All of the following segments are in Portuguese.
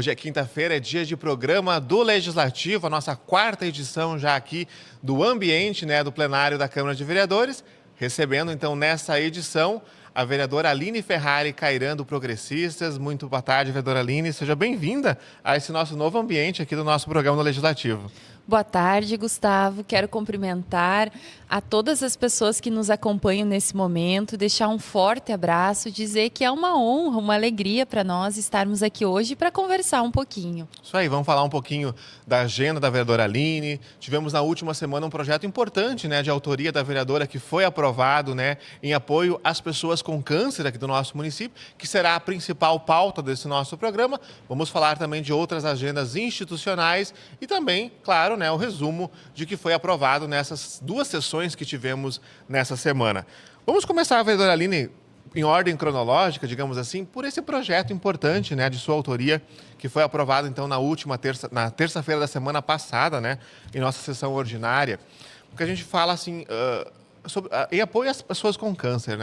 Hoje é quinta-feira, é dia de programa do Legislativo, a nossa quarta edição já aqui do ambiente, do plenário da Câmara de Vereadores, recebendo então nessa edição a vereadora Aline Ferrari Cairã do Progressistas. Muito boa tarde, vereadora Aline, seja bem-vinda a esse nosso novo ambiente aqui do nosso programa do Legislativo. Boa tarde, Gustavo. Quero cumprimentar a todas as pessoas que nos acompanham nesse momento, deixar um forte abraço, dizer que é uma honra, uma alegria para nós estarmos aqui hoje para conversar um pouquinho. Isso aí, vamos falar um pouquinho da agenda da vereadora Aline. Tivemos na última semana um projeto importante, de autoria da vereadora que foi aprovado, em apoio às pessoas com câncer aqui do nosso município, que será a principal pauta desse nosso programa. Vamos falar também de outras agendas institucionais e também, claro, o resumo de que foi aprovado nessas duas sessões que tivemos nessa semana. Vamos começar, vereadora Aline, em ordem cronológica, digamos assim, por esse projeto importante, de sua autoria, que foi aprovado então na terça-feira da semana passada, em nossa sessão ordinária, porque a gente fala assim em apoio às pessoas com câncer,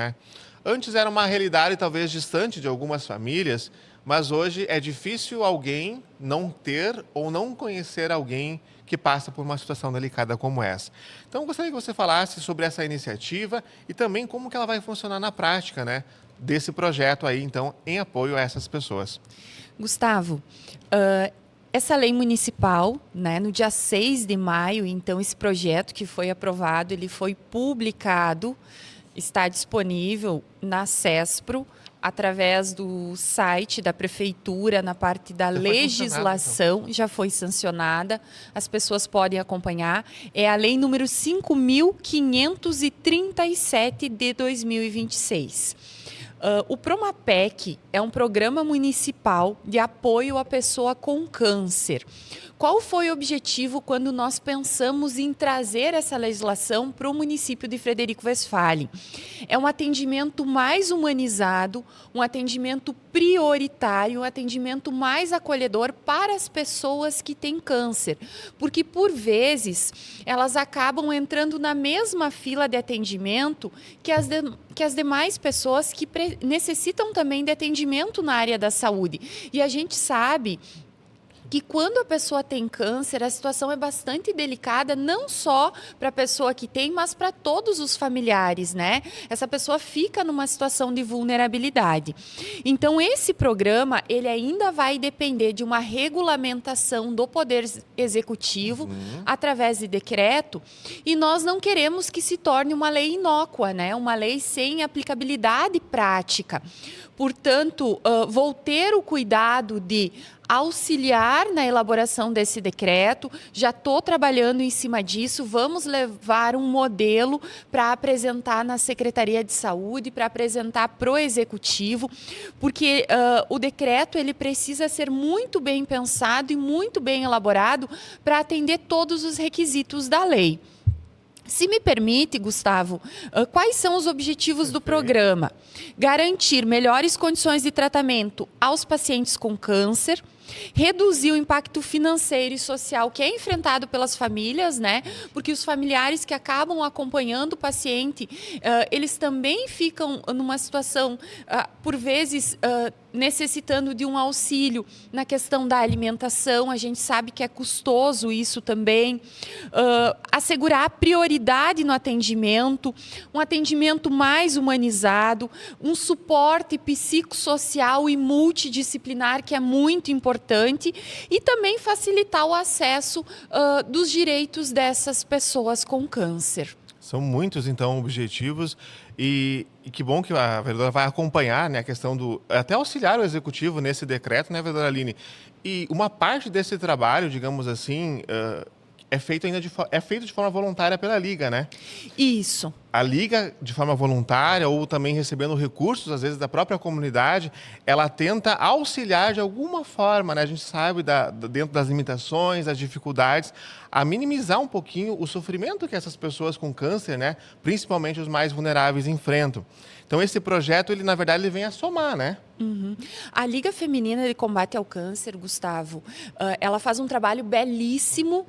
Antes era uma realidade talvez distante de algumas famílias, mas hoje é difícil alguém não ter ou não conhecer alguém que passa por uma situação delicada como essa. Então, gostaria que você falasse sobre essa iniciativa e também como que ela vai funcionar na prática, desse projeto aí, então, em apoio a essas pessoas. Gustavo, essa lei municipal, no dia 6 de maio, então, esse projeto que foi aprovado, ele foi publicado, está disponível na CESPRO, através do site da Prefeitura, na parte da legislação, já foi sancionada, as pessoas podem acompanhar. É a lei número 5.537 de 2026. O Promapec é um programa municipal de apoio à pessoa com câncer. Qual foi o objetivo quando nós pensamos em trazer essa legislação para o município de Frederico Westphalen? É um atendimento mais humanizado, um atendimento prioritário, um atendimento mais acolhedor para as pessoas que têm câncer. Porque, por vezes, elas acabam entrando na mesma fila de atendimento que as demais pessoas que necessitam também de atendimento na área da saúde. E a gente sabe que quando a pessoa tem câncer, a situação é bastante delicada, não só para a pessoa que tem, mas para todos os familiares, Essa pessoa fica numa situação de vulnerabilidade. Então, esse programa, ele ainda vai depender de uma regulamentação do Poder Executivo, através de decreto, e nós não queremos que se torne uma lei inócua, Uma lei sem aplicabilidade prática. Portanto, vou ter o cuidado de auxiliar na elaboração desse decreto, já estou trabalhando em cima disso, vamos levar um modelo para apresentar na Secretaria de Saúde, para apresentar para o Executivo, porque o decreto ele precisa ser muito bem pensado e muito bem elaborado para atender todos os requisitos da lei. Se me permite, Gustavo, quais são os objetivos do programa? Garantir melhores condições de tratamento aos pacientes com câncer, reduzir o impacto financeiro e social que é enfrentado pelas famílias, Porque os familiares que acabam acompanhando o paciente, eles também ficam numa situação, por vezes, necessitando de um auxílio na questão da alimentação. A gente sabe que é custoso isso também. Assegurar prioridade no atendimento, um atendimento mais humanizado, um suporte psicossocial e multidisciplinar que é muito importante e também facilitar o acesso dos direitos dessas pessoas com câncer. São muitos, então, objetivos e que bom que a vereadora vai acompanhar a questão até auxiliar o Executivo nesse decreto, vereadora Aline? E uma parte desse trabalho, digamos assim, é feito de forma voluntária pela Liga, Isso. A Liga, de forma voluntária ou também recebendo recursos, às vezes, da própria comunidade, ela tenta auxiliar de alguma forma, A gente sabe, dentro das limitações, das dificuldades, a minimizar um pouquinho o sofrimento que essas pessoas com câncer, principalmente os mais vulneráveis, enfrentam. Então, esse projeto, na verdade, ele vem a somar, A Liga Feminina de Combate ao Câncer, Gustavo, ela faz um trabalho belíssimo,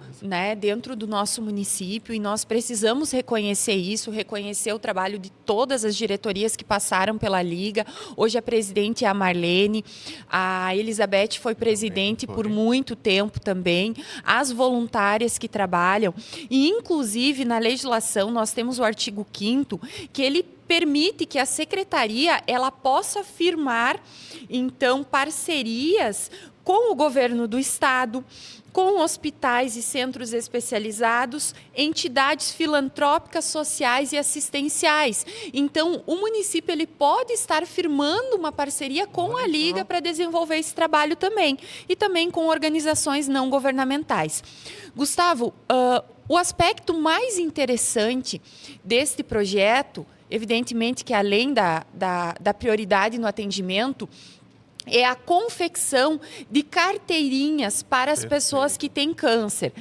dentro do nosso município e nós precisamos reconhecer isso, reconhecer o trabalho de todas as diretorias que passaram pela Liga. Hoje a presidente é a Marlene, a Elizabeth foi presidente por muito tempo também, as voluntárias que trabalham. E, inclusive, na legislação, nós temos o artigo 5º, que ele permite que a secretaria ela possa firmar, então, parcerias com o governo do estado, com hospitais e centros especializados, entidades filantrópicas, sociais e assistenciais. Então, o município ele pode estar firmando uma parceria com a Liga para desenvolver esse trabalho também. E também com organizações não governamentais. Gustavo, o aspecto mais interessante deste projeto, evidentemente que além da prioridade no atendimento, é a confecção de carteirinhas para as pessoas que têm câncer.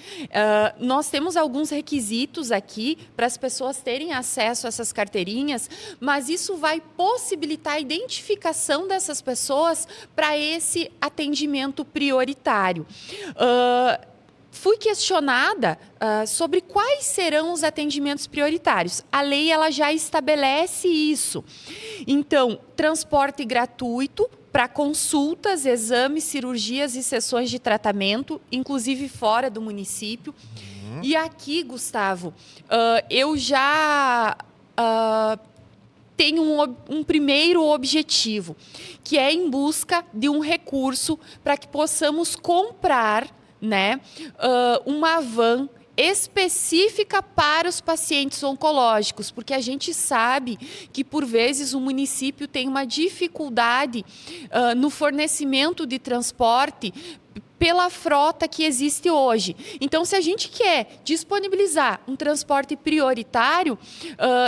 Nós temos alguns requisitos aqui para as pessoas terem acesso a essas carteirinhas, mas isso vai possibilitar a identificação dessas pessoas para esse atendimento prioritário. Fui questionada sobre quais serão os atendimentos prioritários. A lei ela já estabelece isso. Então, transporte gratuito para consultas, exames, cirurgias e sessões de tratamento, inclusive fora do município. E aqui, Gustavo, eu já tenho um primeiro objetivo, que é em busca de um recurso para que possamos comprar, né, uma van específica para os pacientes oncológicos, porque a gente sabe que, por vezes, o município tem uma dificuldade no fornecimento de transporte pela frota que existe hoje. Então, se a gente quer disponibilizar um transporte prioritário,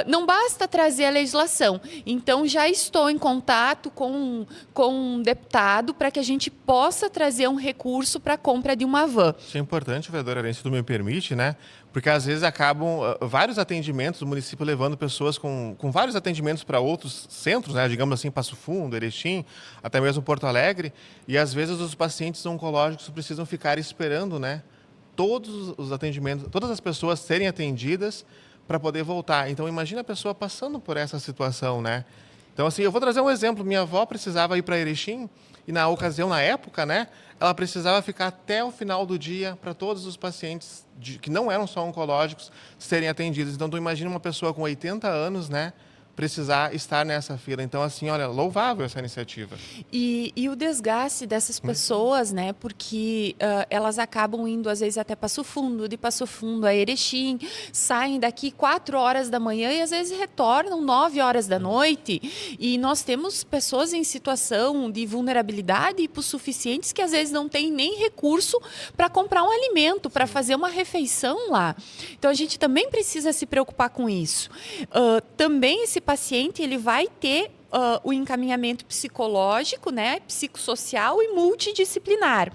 não basta trazer a legislação. Então, já estou em contato com um deputado para que a gente possa trazer um recurso para a compra de uma van. Isso é importante, vereadora Arene, se tu me permite, né? Porque às vezes acabam vários atendimentos, o município levando pessoas com vários atendimentos para outros centros, né? Digamos assim, Passo Fundo, Erechim, até mesmo Porto Alegre, e às vezes os pacientes oncológicos precisam ficar esperando, né? Todos os atendimentos, todas as pessoas serem atendidas para poder voltar. Então imagina a pessoa passando por essa situação, né? Então assim, eu vou trazer um exemplo, minha avó precisava ir para Erechim e na ocasião, na época, né? Ela precisava ficar até o final do dia para todos os pacientes que não eram só oncológicos serem atendidos. Então, tu imagina uma pessoa com 80 anos, né, precisar estar nessa fila. Então, assim, olha, louvável essa iniciativa. E o desgaste dessas pessoas, né? Porque elas acabam indo, às vezes, até Passo Fundo, de Passo Fundo a Erechim, saem daqui 4 horas da manhã e, às vezes, retornam 9 horas da noite. E nós temos pessoas em situação de vulnerabilidade hipossuficientes que, às vezes, não têm nem recurso para comprar um alimento, para fazer uma refeição lá. Então, a gente também precisa se preocupar com isso. Também esse paciente ele vai ter o encaminhamento psicológico, né, psicossocial e multidisciplinar.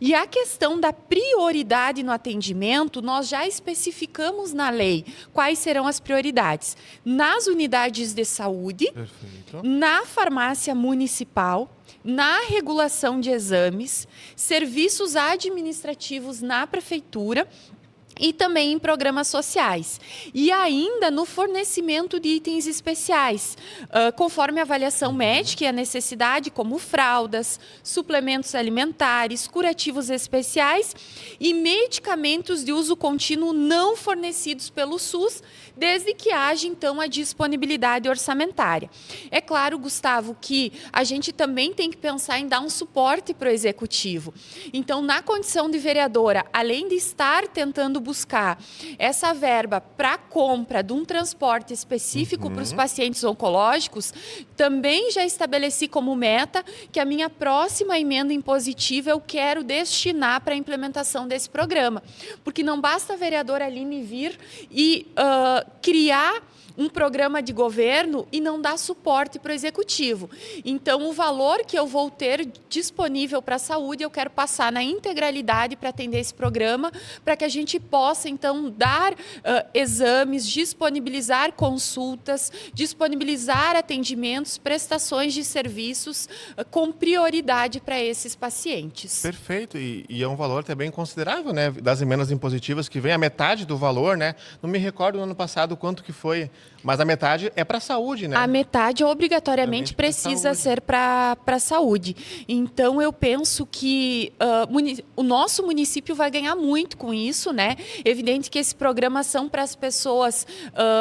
E a questão da prioridade no atendimento, nós já especificamos na lei quais serão as prioridades. Nas unidades de saúde, Perfeito. na farmácia municipal, na regulação de exames, serviços administrativos na prefeitura, e também em programas sociais. E ainda no fornecimento de itens especiais, conforme a avaliação médica e a necessidade, como fraldas, suplementos alimentares, curativos especiais e medicamentos de uso contínuo não fornecidos pelo SUS, desde que haja, então, a disponibilidade orçamentária. É claro, Gustavo, que a gente também tem que pensar em dar um suporte para o executivo. Então, na condição de vereadora, além de estar tentando buscar essa verba para a compra de um transporte específico para os pacientes oncológicos, também já estabeleci como meta que a minha próxima emenda impositiva eu quero destinar para a implementação desse programa. Porque não basta a vereadora Aline vir e criar um programa de governo e não dar suporte para o executivo. Então, o valor que eu vou ter disponível para a saúde, eu quero passar na integralidade para atender esse programa, para que a gente possa, então, dar exames, disponibilizar consultas, disponibilizar atendimentos, prestações de serviços com prioridade para esses pacientes. Perfeito, e é um valor também considerável, né, das emendas impositivas, que vem a metade do valor, né? Não me recordo no ano passado quanto que foi Mas a metade é para a saúde, né? A metade obrigatoriamente precisa ser para a saúde. Então, eu penso que o nosso município vai ganhar muito com isso, né? Evidente que esses programas são para as pessoas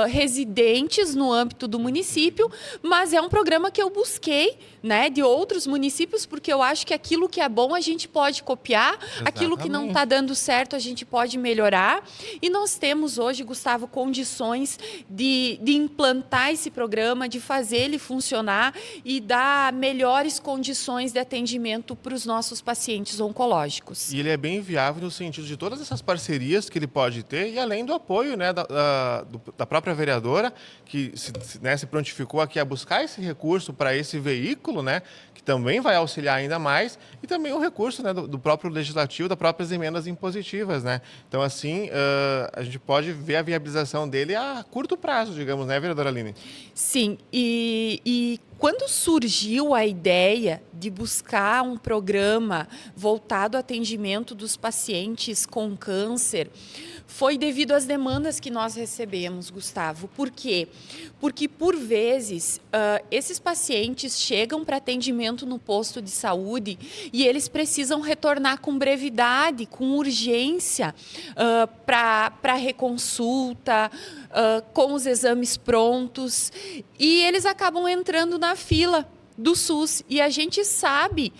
residentes no âmbito do município, mas é um programa que eu busquei, né, de outros municípios, porque eu acho que aquilo que é bom a gente pode copiar, Exatamente. aquilo que não está dando certo a gente pode melhorar. E nós temos hoje, Gustavo, condições de implantar esse programa, de fazer ele funcionar e dar melhores condições de atendimento para os nossos pacientes oncológicos. E ele é bem viável no sentido de todas essas parcerias que ele pode ter e além do apoio, né, da própria vereadora, que se prontificou aqui a buscar esse recurso para esse veículo, né, que também vai auxiliar ainda mais, e também o recurso, né, do próprio legislativo, das próprias emendas impositivas, né? Então, assim, a gente pode ver a viabilização dele a curto prazo, digamos, né, vereadora Aline? Sim, e quando surgiu a ideia de buscar um programa voltado ao atendimento dos pacientes com câncer, foi devido às demandas que nós recebemos, Gustavo. Por quê? Porque, por vezes, esses pacientes chegam para atendimento no posto de saúde e eles precisam retornar com brevidade, com urgência, para reconsulta, com os exames prontos, e eles acabam entrando na fila do SUS. E a gente sabe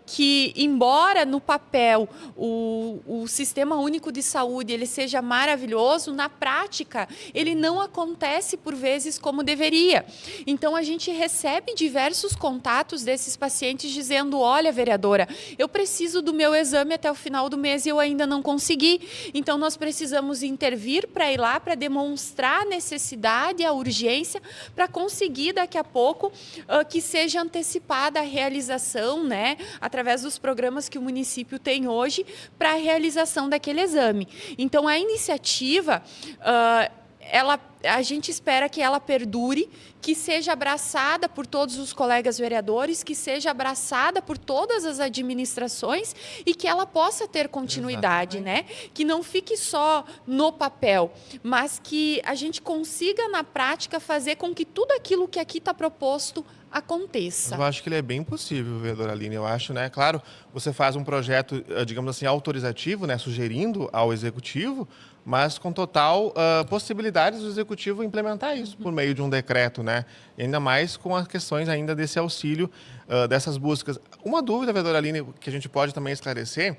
que, embora no papel o Sistema Único de Saúde ele seja maravilhoso, na prática ele não acontece por vezes como deveria. Então, a gente recebe diversos contatos desses pacientes dizendo: olha, vereadora, eu preciso do meu exame até o final do mês e eu ainda não consegui. Então, nós precisamos intervir para ir lá, para demonstrar a necessidade, a urgência, para conseguir daqui a pouco que seja antecipada a realização, né, através dos programas que o município tem hoje, para a realização daquele exame. Então, a iniciativa, a gente espera que ela perdure, que seja abraçada por todos os colegas vereadores, que seja abraçada por todas as administrações e que ela possa ter continuidade, né? Que não fique só no papel, mas que a gente consiga, na prática, fazer com que tudo aquilo que aqui está proposto aconteça. Eu acho que ele é bem possível, vereadora Aline. Eu acho, né? Claro, você faz um projeto, digamos assim, autorizativo, né? Sugerindo ao executivo, mas com total possibilidades do executivo implementar isso por meio de um decreto, né? E ainda mais com as questões ainda desse auxílio, dessas buscas. Uma dúvida, vereadora Aline, que a gente pode também esclarecer,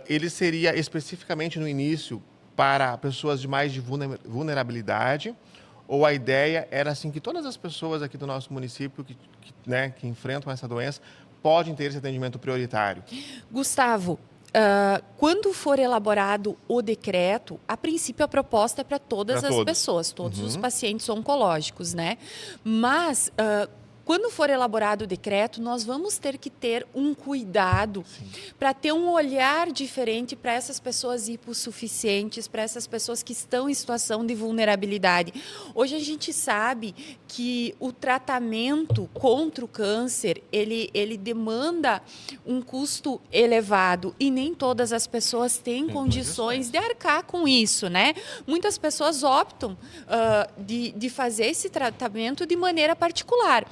ele seria especificamente no início para pessoas de mais de vulnerabilidade, ou a ideia era assim que todas as pessoas aqui do nosso município que enfrentam essa doença podem ter esse atendimento prioritário? Gustavo, quando for elaborado o decreto, a princípio a proposta é para todas as pessoas, todos os pacientes oncológicos, né? Mas quando for elaborado o decreto, nós vamos ter que ter um cuidado para ter um olhar diferente para essas pessoas hipossuficientes, para essas pessoas que estão em situação de vulnerabilidade. Hoje a gente sabe que o tratamento contra o câncer, ele demanda um custo elevado e nem todas as pessoas têm condições de arcar com isso, né? Muitas pessoas optam de fazer esse tratamento de maneira particular.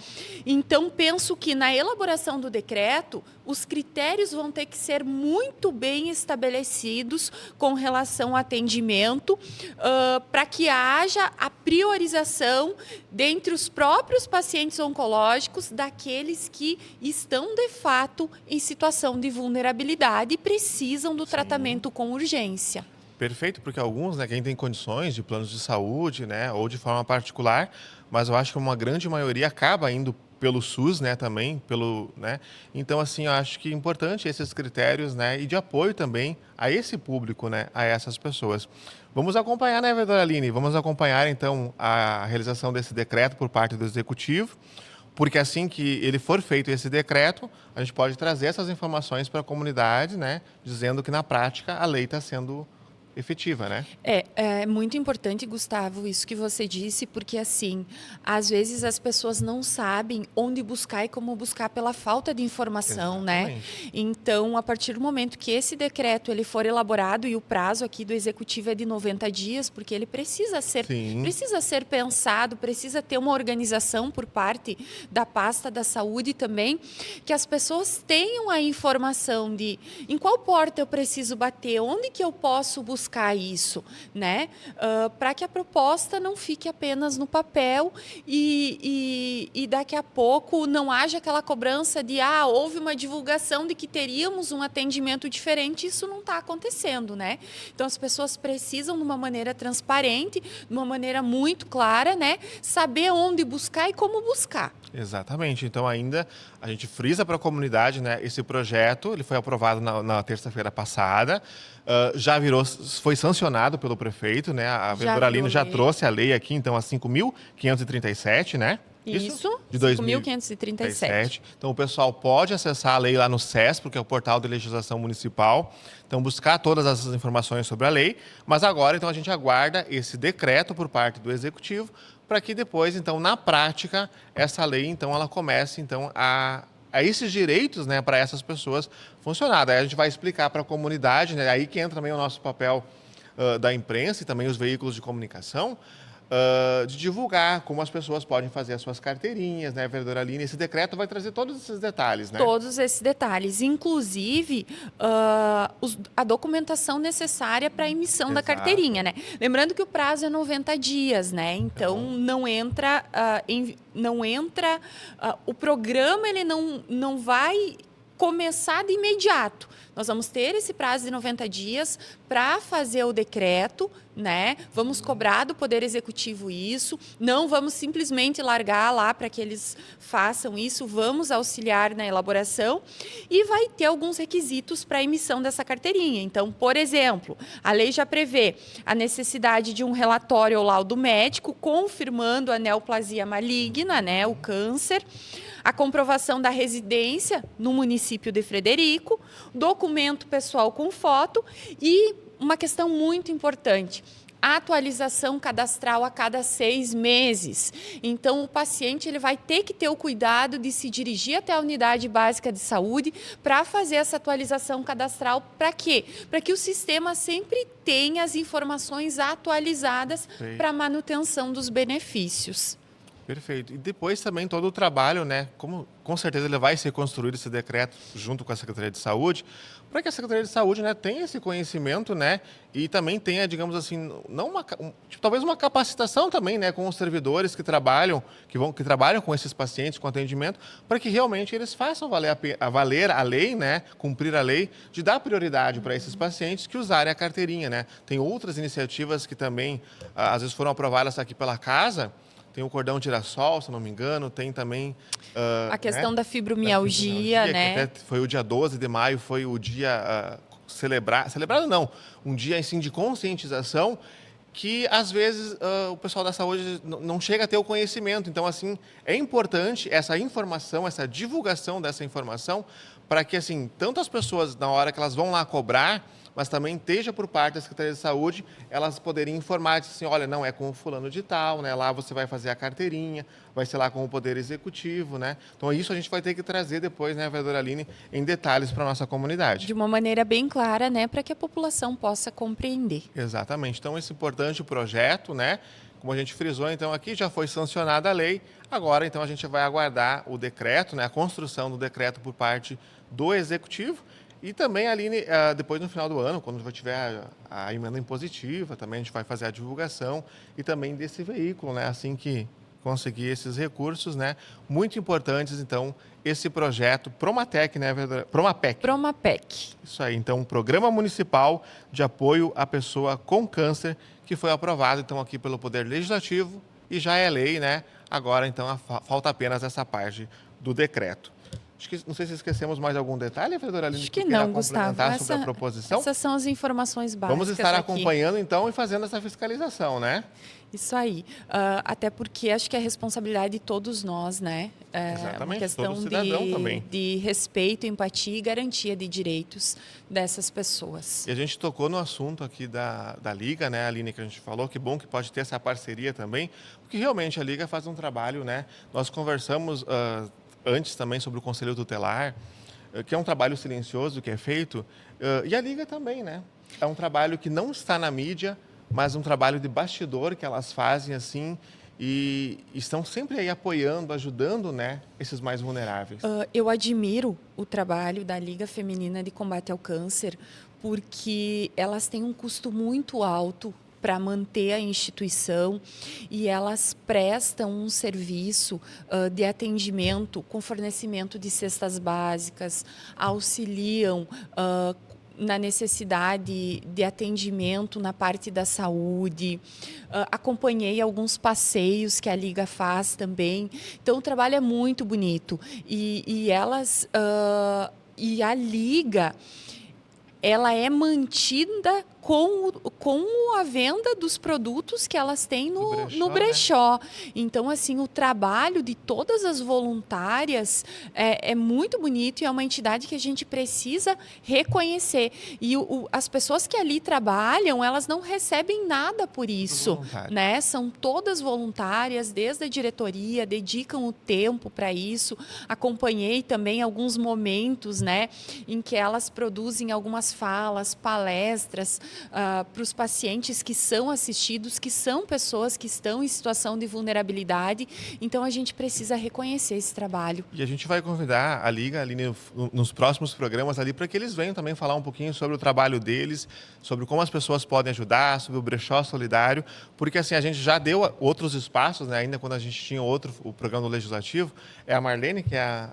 Então, penso que na elaboração do decreto, os critérios vão ter que ser muito bem estabelecidos com relação ao atendimento, para que haja a priorização dentre os próprios pacientes oncológicos daqueles que estão, de fato, em situação de vulnerabilidade e precisam do tratamento com urgência. Perfeito, porque alguns, né, quem tem condições de planos de saúde, né, ou de forma particular, mas eu acho que uma grande maioria acaba indo pelo SUS, né, também, né? Então, assim, eu acho que é importante esses critérios, né, e de apoio também a esse público, né, a essas pessoas. Vamos acompanhar, né, vereadora Aline? Vamos acompanhar, então, a realização desse decreto por parte do Executivo, porque assim que ele for feito esse decreto, a gente pode trazer essas informações para a comunidade, né, dizendo que, na prática, a lei está sendo efetiva, né? É muito importante, Gustavo, isso que você disse, porque assim, às vezes as pessoas não sabem onde buscar e como buscar pela falta de informação, né? Exatamente. Então, a partir do momento que esse decreto ele for elaborado e o prazo aqui do executivo é de 90 dias, porque ele Sim, precisa ser pensado, precisa ter uma organização por parte da pasta da saúde também, que as pessoas tenham a informação de em qual porta eu preciso bater, onde que eu posso buscar isso, né? Para que a proposta não fique apenas no papel e daqui a pouco não haja aquela cobrança de houve uma divulgação de que teríamos um atendimento diferente, isso não está acontecendo, né? Então as pessoas precisam de uma maneira transparente, de uma maneira muito clara, né? Saber onde buscar e como buscar. exatamente. Então, ainda a gente frisa para a comunidade, né? Esse projeto, ele foi aprovado na terça-feira passada, foi sancionado pelo prefeito, né? A vereadora Aline já trouxe a lei aqui, então, a 5.537, né? Isso, de 5.537. Então, o pessoal pode acessar a lei lá no CESP, que é o Portal de Legislação Municipal. Então, buscar todas as informações sobre a lei. Mas agora, então, a gente aguarda esse decreto por parte do Executivo para que depois, então, na prática, essa lei, então, ela comece, então, a esses direitos, né, para essas pessoas funcionar. Daí a gente vai explicar para a comunidade, né? Aí que entra também o nosso papel da imprensa e também os veículos de comunicação, de divulgar como as pessoas podem fazer as suas carteirinhas, né, vereadora Aline? Esse decreto vai trazer todos esses detalhes, né? Todos esses detalhes, inclusive a documentação necessária para a emissão da Exato. carteirinha, né? Lembrando que o prazo é 90 dias, né? Então não entra, o programa ele não vai começar de imediato. Nós vamos ter esse prazo de 90 dias para fazer o decreto, né? Vamos cobrar do Poder Executivo isso, não vamos simplesmente largar lá para que eles façam isso, vamos auxiliar na elaboração e vai ter alguns requisitos para a emissão dessa carteirinha. Então, por exemplo, a lei já prevê a necessidade de um relatório ou laudo médico confirmando a neoplasia maligna, né? O câncer, a comprovação da residência no município de Frederico, documento pessoal com foto e uma questão muito importante, a atualização cadastral a cada 6 meses. Então, o paciente ele vai ter que ter o cuidado de se dirigir até a unidade básica de saúde para fazer essa atualização cadastral. Para quê? Para que o sistema sempre tenha as informações atualizadas para a manutenção dos benefícios. Perfeito. E depois também todo o trabalho, né? Como com certeza ele vai ser construído esse decreto junto com a Secretaria de Saúde, para que a Secretaria de Saúde, né, tenha esse conhecimento, né, e também tenha, digamos assim, talvez uma capacitação também, né, com os servidores que trabalham com esses pacientes, com atendimento, para que realmente eles façam valer a lei, né, cumprir a lei, de dar prioridade para esses pacientes que usarem a carteirinha, né. Tem outras iniciativas que também, às vezes foram aprovadas aqui pela casa. Tem o cordão girassol, se não me engano, tem também... a questão da fibromialgia, né? Que até foi o dia 12 de maio, foi o dia celebrado não, um dia assim, de conscientização que, às vezes, o pessoal da saúde não chega a ter o conhecimento. Então, assim, é importante essa informação, essa divulgação dessa informação, para que, assim, tanto as pessoas, na hora que elas vão lá cobrar, mas também esteja por parte da Secretaria de Saúde, elas poderem informar, assim, olha, não, é com o fulano de tal, né? Lá você vai fazer a carteirinha, vai ser lá com o Poder Executivo, né? Então, isso a gente vai ter que trazer depois, né, vereadora Aline, em detalhes para a nossa comunidade. De uma maneira bem clara, né, para que a população possa compreender. Exatamente. Então, esse importante projeto, né? Como a gente frisou, então, aqui já foi sancionada a lei, agora, então, a gente vai aguardar o decreto, né? A construção do decreto por parte do Executivo. E também, Aline, depois no final do ano, quando tiver a emenda impositiva, também a gente vai fazer a divulgação e também desse veículo, né? Assim que conseguir esses recursos, né? Muito importantes, então, esse projeto Promatec, né? Promapec. Promapec. Isso aí, então, Programa Municipal de Apoio à Pessoa com Câncer, que foi aprovado, então, aqui pelo Poder Legislativo e já é lei, né? Agora, então, falta apenas essa parte do decreto. Acho que, não sei se esquecemos mais algum detalhe, vereadora Aline, Acho que queira não, Gustavo. complementar sobre a proposição. Essas são as informações básicas. Vamos estar aqui. acompanhando, então, e fazendo essa fiscalização, né? Isso aí. Até porque acho que é responsabilidade de todos nós, né? Exatamente, uma questão todo cidadão também. de respeito, empatia e garantia de direitos dessas pessoas. E a gente tocou no assunto aqui da Liga, né, Aline, que a gente falou, que bom que pode ter essa parceria também, porque realmente a Liga faz um trabalho, né? Nós conversamos antes também sobre o Conselho Tutelar, que é um trabalho silencioso que é feito, e a Liga também, né? É um trabalho que não está na mídia, mas um trabalho de bastidor que elas fazem assim e estão sempre aí apoiando, ajudando, né, esses mais vulneráveis. Eu admiro o trabalho da Liga Feminina de Combate ao Câncer, porque elas têm um custo muito alto para manter a instituição e elas prestam um serviço de atendimento com fornecimento de cestas básicas, auxiliam na necessidade de atendimento na parte da saúde. Acompanhei alguns passeios que a Liga faz também. Então, o trabalho é muito bonito. E a Liga, ela é mantida com a venda dos produtos que elas têm no brechó. Né? Então, assim, o trabalho de todas as voluntárias é muito bonito e é uma entidade que a gente precisa reconhecer. E as pessoas que ali trabalham, elas não recebem nada por isso. Né? São todas voluntárias, desde a diretoria, dedicam o tempo para isso. Acompanhei também alguns momentos, né, em que elas produzem algumas falas, palestras, para os pacientes que são assistidos, que são pessoas que estão em situação de vulnerabilidade. Então, a gente precisa reconhecer esse trabalho. E a gente vai convidar a Liga ali nos próximos programas ali para que eles venham também falar um pouquinho sobre o trabalho deles, sobre como as pessoas podem ajudar, sobre o brechó solidário, porque assim, a gente já deu outros espaços, né, ainda quando a gente tinha o programa legislativo, é a Marlene que é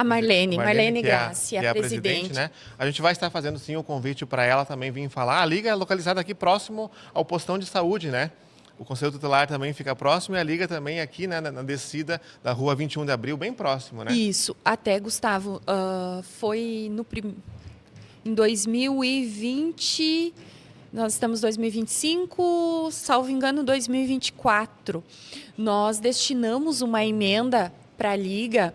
Marlene Grassi, que é a presidente, né? A gente vai estar fazendo sim o convite para ela também vir falar. A Liga é localizada aqui próximo ao postão de saúde, né? O Conselho Tutelar também fica próximo e a Liga também aqui, né, na descida da rua 21 de Abril, bem próximo, né? Isso. Até, Gustavo, foi em 2020... Nós estamos em 2025, salvo engano, 2024. Nós destinamos uma emenda para a Liga,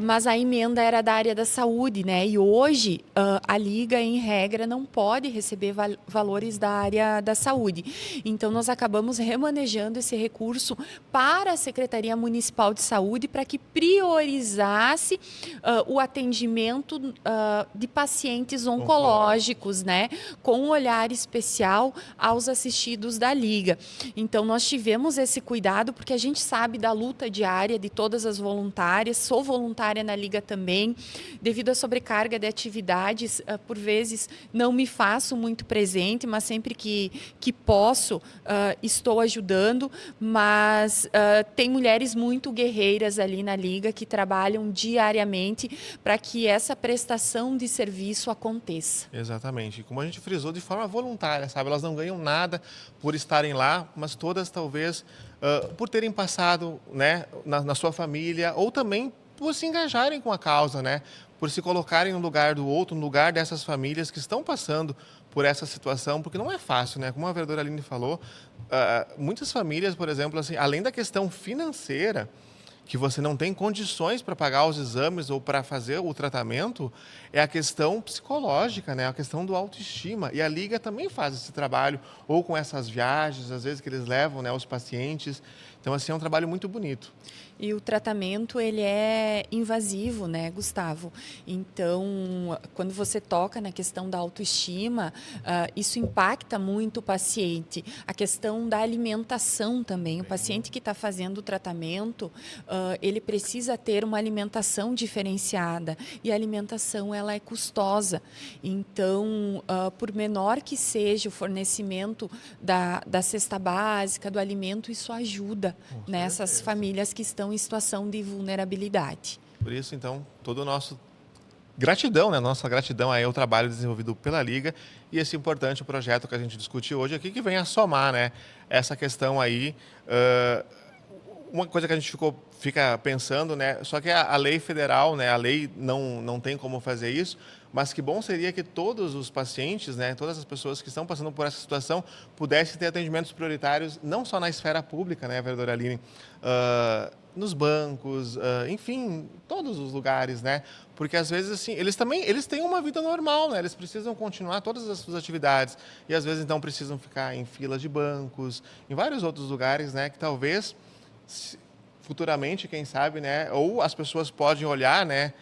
mas a emenda era da área da saúde, né? E hoje a Liga, em regra, não pode receber valores da área da saúde. Então, nós acabamos remanejando esse recurso para a Secretaria Municipal de Saúde para que priorizasse o atendimento de pacientes oncológicos, né? Com um olhar especial aos assistidos da Liga. Então, nós tivemos esse cuidado porque a gente sabe da luta diária de todas as voluntárias, sou voluntária na Liga também, devido à sobrecarga de atividades, por vezes não me faço muito presente, mas sempre que posso, estou ajudando, mas tem mulheres muito guerreiras ali na Liga que trabalham diariamente para que essa prestação de serviço aconteça. Exatamente, como a gente frisou, de forma voluntária, sabe? Elas não ganham nada por estarem lá, mas todas talvez por terem passado, né, na sua família, ou também por se engajarem com a causa, né, por se colocarem no lugar do outro, no lugar dessas famílias que estão passando por essa situação, porque não é fácil, né? Como a vereadora Aline falou, muitas famílias, por exemplo, assim, além da questão financeira, que você não tem condições para pagar os exames ou para fazer o tratamento, é a questão psicológica, né? A questão do autoestima. E a Liga também faz esse trabalho, ou com essas viagens, às vezes que eles levam, né, os pacientes. Então, assim, é um trabalho muito bonito. E o tratamento, ele é invasivo, né, Gustavo? Então, quando você toca na questão da autoestima, isso impacta muito o paciente. A questão da alimentação também. O paciente que está fazendo o tratamento, ele precisa ter uma alimentação diferenciada. E a alimentação, ela é custosa. Então, por menor que seja o fornecimento da cesta básica, do alimento, isso ajuda nessas famílias que estão em situação de vulnerabilidade. Por isso, então, todo o nosso gratidão, né? Nossa gratidão aí ao trabalho desenvolvido pela Liga e esse importante projeto que a gente discute hoje aqui, que vem a somar, né, essa questão aí, uma coisa que a gente fica pensando, né? Só que a lei federal, né? A lei não tem como fazer isso, mas que bom seria que todos os pacientes, né? Todas as pessoas que estão passando por essa situação pudessem ter atendimentos prioritários, não só na esfera pública, né, vereadora Aline? Nos bancos, enfim, todos os lugares, né? Porque às vezes assim, eles têm uma vida normal, né? Eles precisam continuar todas as suas atividades e às vezes então precisam ficar em filas de bancos, em vários outros lugares, né? Que talvez futuramente, quem sabe, né? Ou as pessoas podem olhar, né?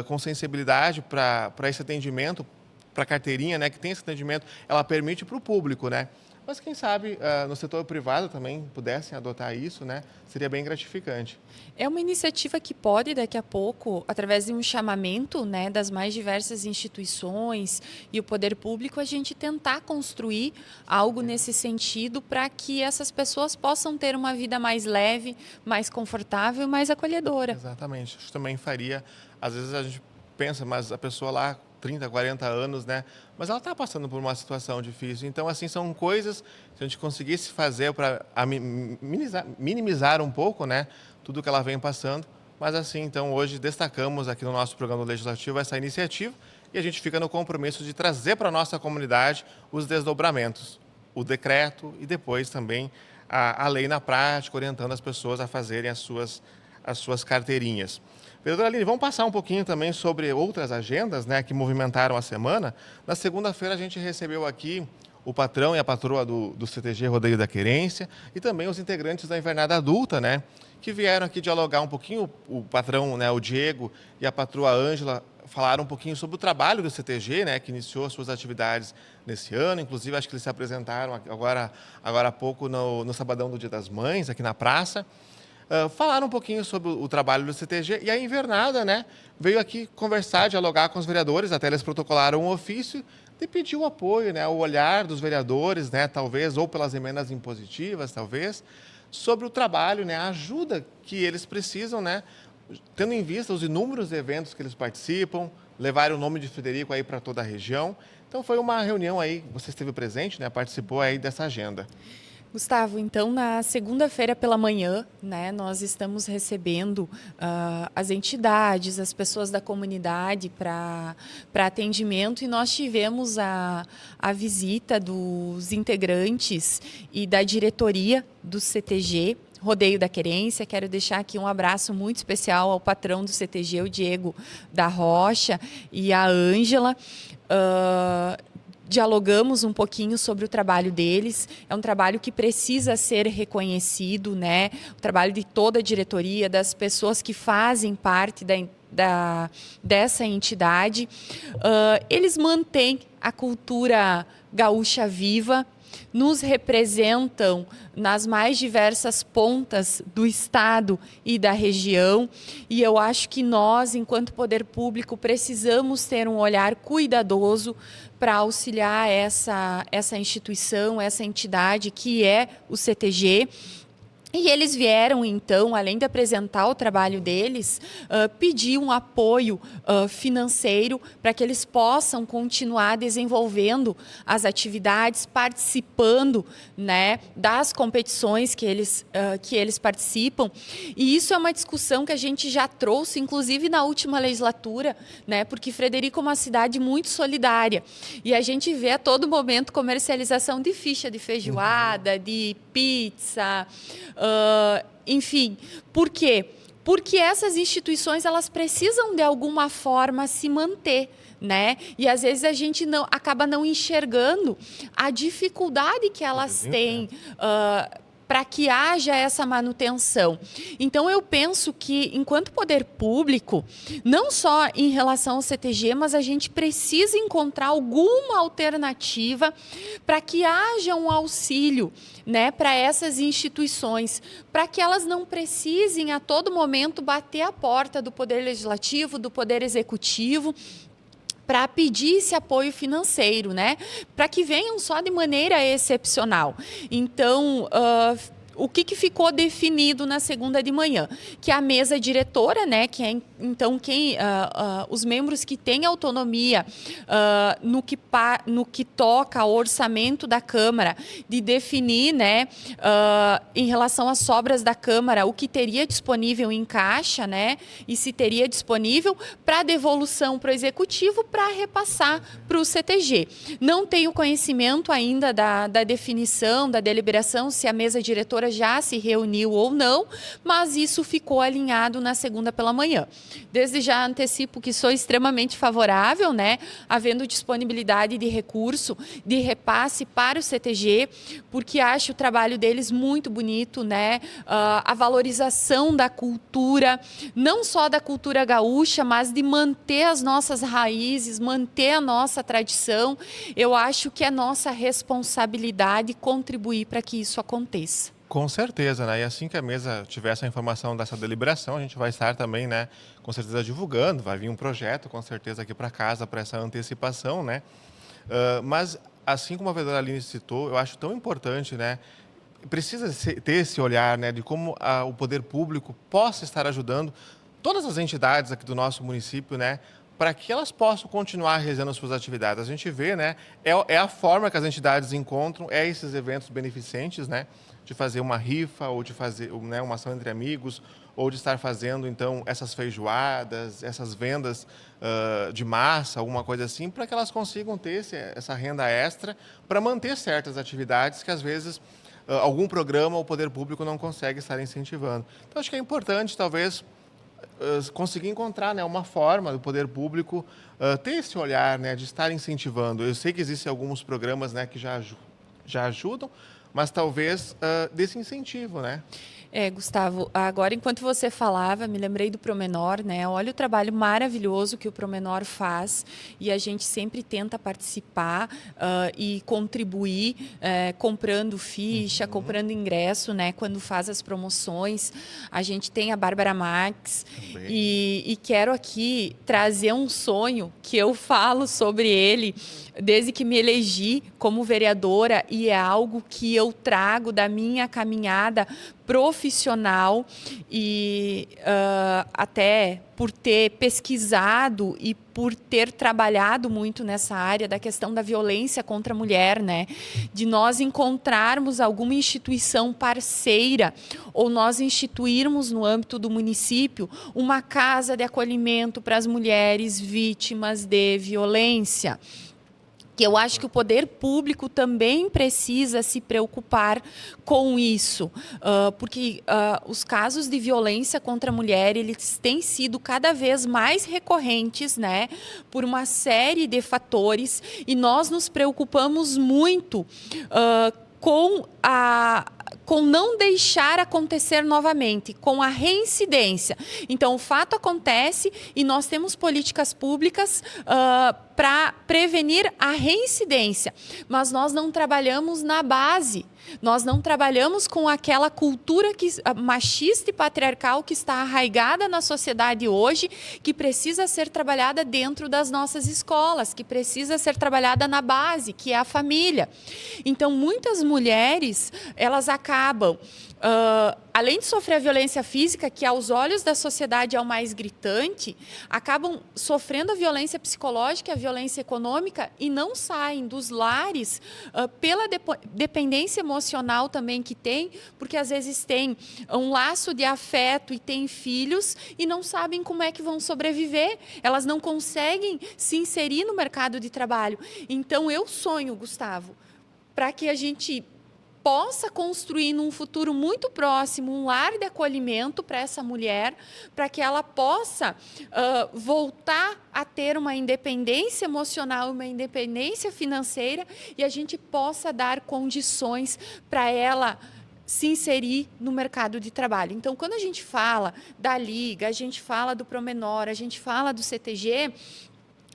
Com sensibilidade para esse atendimento, para a carteirinha, né? Que tem esse atendimento, ela permite para o público, né? Mas quem sabe no setor privado também pudessem adotar isso, né? Seria bem gratificante. É uma iniciativa que pode, daqui a pouco, através de um chamamento, né, das mais diversas instituições e o poder público, a gente tentar construir algo nesse sentido para que essas pessoas possam ter uma vida mais leve, mais confortável e mais acolhedora. Exatamente. Acho que também faria. Às vezes a gente pensa, mas a pessoa lá 30, 40 anos, né? Mas ela está passando por uma situação difícil. Então, assim, são coisas, se a gente conseguisse fazer para minimizar um pouco, né? Tudo que ela vem passando. Mas, assim, então, hoje destacamos aqui no nosso programa legislativo essa iniciativa e a gente fica no compromisso de trazer para a nossa comunidade os desdobramentos, o decreto e depois também a lei na prática, orientando as pessoas a fazerem as suas carteirinhas. Vereadora Aline, vamos passar um pouquinho também sobre outras agendas, né, que movimentaram a semana. Na segunda-feira a gente recebeu aqui o patrão e a patroa do CTG Rodeio da Querência e também os integrantes da Invernada Adulta, né, que vieram aqui dialogar um pouquinho. O patrão, né, o Diego, e a patroa Ângela falaram um pouquinho sobre o trabalho do CTG, né, que iniciou suas atividades nesse ano. Inclusive, acho que eles se apresentaram agora há pouco no Sabadão do Dia das Mães, aqui na praça. Falaram um pouquinho sobre o trabalho do CTG e a Invernada, né, veio aqui conversar, dialogar com os vereadores, até eles protocolaram um ofício de pedir o apoio, né, o olhar dos vereadores, né, talvez, ou pelas emendas impositivas, talvez, sobre o trabalho, né, a ajuda que eles precisam, né, tendo em vista os inúmeros eventos que eles participam, levaram o nome de Frederico aí para toda a região. Então foi uma reunião aí, você esteve presente, né, participou aí dessa agenda. Gustavo, então na segunda-feira pela manhã, né, nós estamos recebendo as entidades, as pessoas da comunidade para atendimento e nós tivemos a visita dos integrantes e da diretoria do CTG Rodeio da Querência. Quero deixar aqui um abraço muito especial ao patrão do CTG, o Diego da Rocha, e a Ângela. Dialogamos um pouquinho sobre o trabalho deles. É um trabalho que precisa ser reconhecido, né? O trabalho de toda a diretoria, das pessoas que fazem parte dessa entidade. Eles mantêm a cultura gaúcha viva, nos representam nas mais diversas pontas do estado e da região, e eu acho que nós, enquanto poder público, precisamos ter um olhar cuidadoso para auxiliar essa instituição, essa entidade que é o CTG. E eles vieram, então, além de apresentar o trabalho deles, pedir um apoio financeiro para que eles possam continuar desenvolvendo as atividades, participando, né, das competições que eles participam. E isso é uma discussão que a gente já trouxe, inclusive na última legislatura, né, porque Frederico é uma cidade muito solidária. E a gente vê a todo momento comercialização de ficha de feijoada, de pizza, enfim. Por quê? Porque essas instituições, elas precisam de alguma forma se manter, né? E às vezes a gente acaba não enxergando a dificuldade que elas têm para que haja essa manutenção. Então, eu penso que, enquanto poder público, não só em relação ao CTG, mas a gente precisa encontrar alguma alternativa para que haja um auxílio, né, para essas instituições, para que elas não precisem a todo momento bater a porta do Poder Legislativo, do Poder Executivo, para pedir esse apoio financeiro, né? Para que venham só de maneira excepcional. Então, o que ficou definido na segunda de manhã? Que a mesa diretora, né, que é então os membros que têm autonomia no que toca ao orçamento da Câmara, de definir, né, em relação às sobras da Câmara, o que teria disponível em caixa, né, e se teria disponível para devolução para o Executivo para repassar para o CTG. Não tenho conhecimento ainda da definição, da deliberação, se a mesa diretora já se reuniu ou não, mas isso ficou alinhado na segunda pela manhã. Desde já antecipo que sou extremamente favorável, né, havendo disponibilidade de recurso, de repasse para o CTG, porque acho o trabalho deles muito bonito, né, a valorização da cultura, não só da cultura gaúcha, mas de manter as nossas raízes, manter a nossa tradição. Eu acho que é nossa responsabilidade contribuir para que isso aconteça. Com certeza, né? E assim que a mesa tiver essa informação dessa deliberação, a gente vai estar também, né, com certeza divulgando, vai vir um projeto, com certeza, aqui para casa, para essa antecipação, né? Mas, assim como a vereadora Aline citou, eu acho tão importante, né, precisa ter esse olhar, né, de como o poder público possa estar ajudando todas as entidades aqui do nosso município, né, para que elas possam continuar realizando suas atividades. A gente vê, né, é a forma que as entidades encontram, esses eventos beneficentes, né, de fazer uma rifa ou de fazer, né, uma ação entre amigos, ou de estar fazendo, então, essas feijoadas, essas vendas de massa, alguma coisa assim, para que elas consigam ter essa renda extra para manter certas atividades que, às vezes, algum programa ou poder público não consegue estar incentivando. Então, acho que é importante, talvez, conseguir encontrar, né, uma forma do poder público ter esse olhar, né, de estar incentivando. Eu sei que existem alguns programas, né, que já ajudam, mas talvez desse incentivo, né? Gustavo, agora enquanto você falava, me lembrei do Promenor, né? Olha o trabalho maravilhoso que o Promenor faz e a gente sempre tenta participar e contribuir comprando ficha, comprando ingresso, né? Quando faz as promoções. A gente tem a Bárbara Max e quero aqui trazer um sonho que eu falo sobre ele desde que me elegi como vereadora e é algo que eu trago da minha caminhada profissional e até por ter pesquisado e por ter trabalhado muito nessa área da questão da violência contra a mulher, né? De nós encontrarmos alguma instituição parceira ou nós instituirmos no âmbito do município uma casa de acolhimento para as mulheres vítimas de violência. Que eu acho que o poder público também precisa se preocupar com isso, porque os casos de violência contra a mulher, eles têm sido cada vez mais recorrentes, né, por uma série de fatores, e nós nos preocupamos muito com não deixar acontecer novamente, com a reincidência. Então, o fato acontece e nós temos políticas públicas para prevenir a reincidência, mas nós não trabalhamos na base. Nós não trabalhamos com aquela cultura machista e patriarcal que está arraigada na sociedade hoje, que precisa ser trabalhada dentro das nossas escolas, que precisa ser trabalhada na base, que é a família. Então, muitas mulheres, elas acabam, além de sofrer a violência física, que aos olhos da sociedade é o mais gritante, acabam sofrendo a violência psicológica, a violência econômica e não saem dos lares pela dependência emocional também que tem, porque às vezes tem um laço de afeto e tem filhos e não sabem como é que vão sobreviver. Elas não conseguem se inserir no mercado de trabalho. Então, eu sonho, Gustavo, para que a gente possa construir num futuro muito próximo um lar de acolhimento para essa mulher, para que ela possa voltar a ter uma independência emocional, uma independência financeira e a gente possa dar condições para ela se inserir no mercado de trabalho. Então, quando a gente fala da Liga, a gente fala do Promenor, a gente fala do CTG,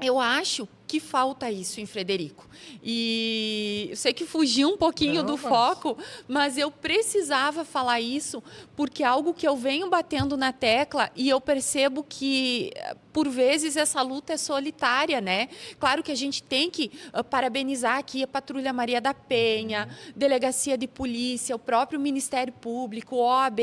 eu acho que falta isso em Frederico. E eu sei que fugiu um pouquinho do foco, mas eu precisava falar isso porque é algo que eu venho batendo na tecla e eu percebo que, por vezes, essa luta é solitária, né? Claro que a gente tem que parabenizar aqui a Patrulha Maria da Penha, Delegacia de Polícia, o próprio Ministério Público, OAB,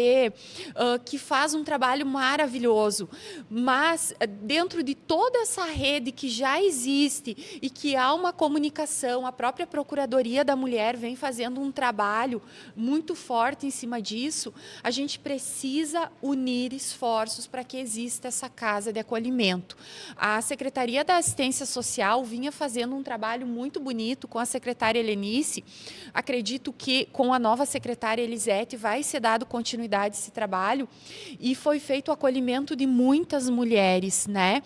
que faz um trabalho maravilhoso. Mas, dentro de toda essa rede que já existe e que há uma comunicação, a própria Procuradoria da Mulher vem fazendo um trabalho muito forte em cima disso, a gente precisa unir esforços para que exista essa casa de acolhimento. A Secretaria da Assistência Social vinha fazendo um trabalho muito bonito com a secretária Helenice. Acredito que com a nova secretária Elisete vai ser dado continuidade a esse trabalho e foi feito o acolhimento de muitas mulheres, né?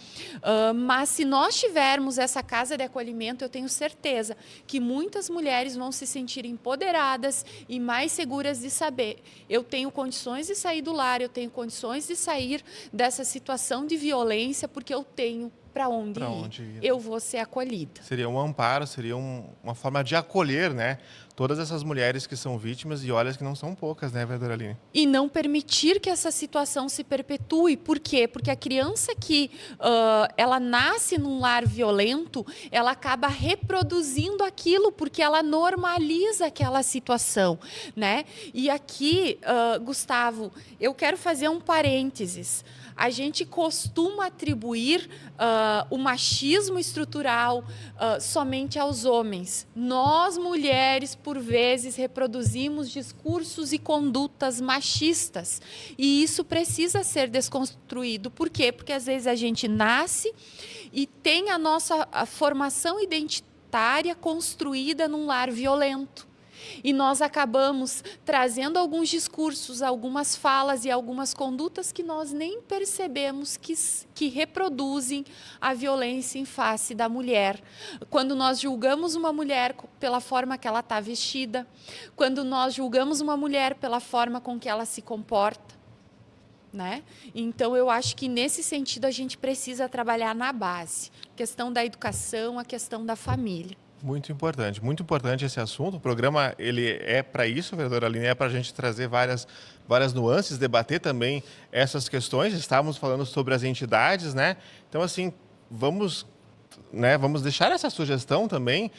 Mas se nós tivermos essa casa de acolhimento, eu tenho certeza que muitas mulheres vão se sentir empoderadas e mais seguras de saber: eu tenho condições de sair do lar, eu tenho condições de sair dessa situação de violência, porque eu tenho para onde ir. Eu vou ser acolhida. Seria um amparo, seria uma forma de acolher, né, todas essas mulheres que são vítimas, e olha que não são poucas, né, vereadora Aline? E não permitir que essa situação se perpetue. Por quê? Porque a criança que ela nasce num lar violento, ela acaba reproduzindo aquilo, porque ela normaliza aquela situação, né? E aqui, Gustavo, eu quero fazer um parênteses. A gente costuma atribuir o machismo estrutural somente aos homens. Nós, mulheres, por vezes, reproduzimos discursos e condutas machistas. E isso precisa ser desconstruído. Por quê? Porque, às vezes, a gente nasce e tem a nossa formação identitária construída num lar violento. E nós acabamos trazendo alguns discursos, algumas falas e algumas condutas que nós nem percebemos que reproduzem a violência em face da mulher. Quando nós julgamos uma mulher pela forma que ela está vestida, quando nós julgamos uma mulher pela forma com que ela se comporta, né? Então, eu acho que, nesse sentido, a gente precisa trabalhar na base. A questão da educação, a questão da família. Muito importante esse assunto. O programa ele é para isso, vereadora Aline, é para a gente trazer várias nuances, debater também essas questões. Estávamos falando sobre as entidades, né? Então, assim, vamos deixar essa sugestão também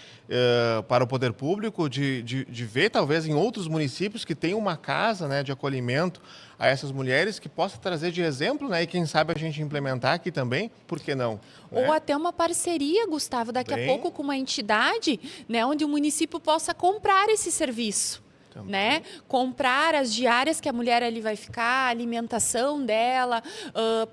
para o poder público de ver, talvez, em outros municípios que tem uma casa, né, de acolhimento a essas mulheres, que possa trazer de exemplo, né, e quem sabe a gente implementar aqui também, por que não? Ou até uma parceria, Gustavo, daqui a pouco com uma entidade, né, onde o município possa comprar esse serviço. Né? Comprar as diárias que a mulher ali vai ficar, a alimentação dela,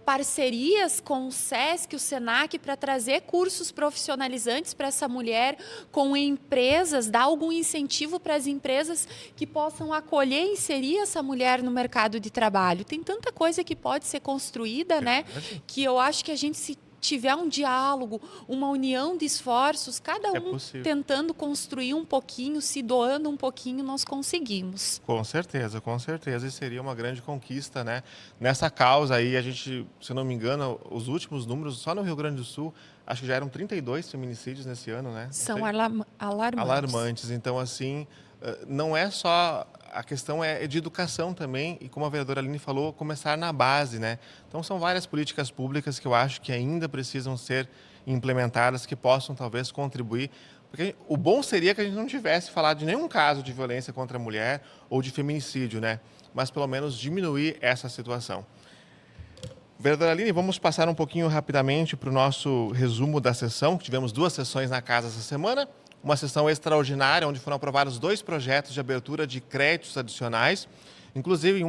parcerias com o SESC, o SENAC, para trazer cursos profissionalizantes para essa mulher, com empresas, dar algum incentivo para as empresas que possam acolher e inserir essa mulher no mercado de trabalho. Tem tanta coisa que pode ser construída, né? Que eu acho que a gente, se tiver um diálogo, uma união de esforços, cada um tentando construir um pouquinho, se doando um pouquinho, nós conseguimos. Com certeza. E seria uma grande conquista, né? Nessa causa aí, a gente, se eu não me engano, os últimos números, só no Rio Grande do Sul, acho que já eram 32 feminicídios nesse ano, né? São alarmantes. Então, assim, não é só... A questão é de educação também, e como a vereadora Aline falou, começar na base, né? Então, são várias políticas públicas que eu acho que ainda precisam ser implementadas, que possam, talvez, contribuir. Porque o bom seria que a gente não tivesse falado de nenhum caso de violência contra a mulher ou de feminicídio, né? Mas, pelo menos, diminuir essa situação. Vereadora Aline, vamos passar um pouquinho rapidamente para o nosso resumo da sessão. Tivemos 2 sessões na casa essa semana. Uma sessão extraordinária, onde foram aprovados 2 projetos de abertura de créditos adicionais. Inclusive,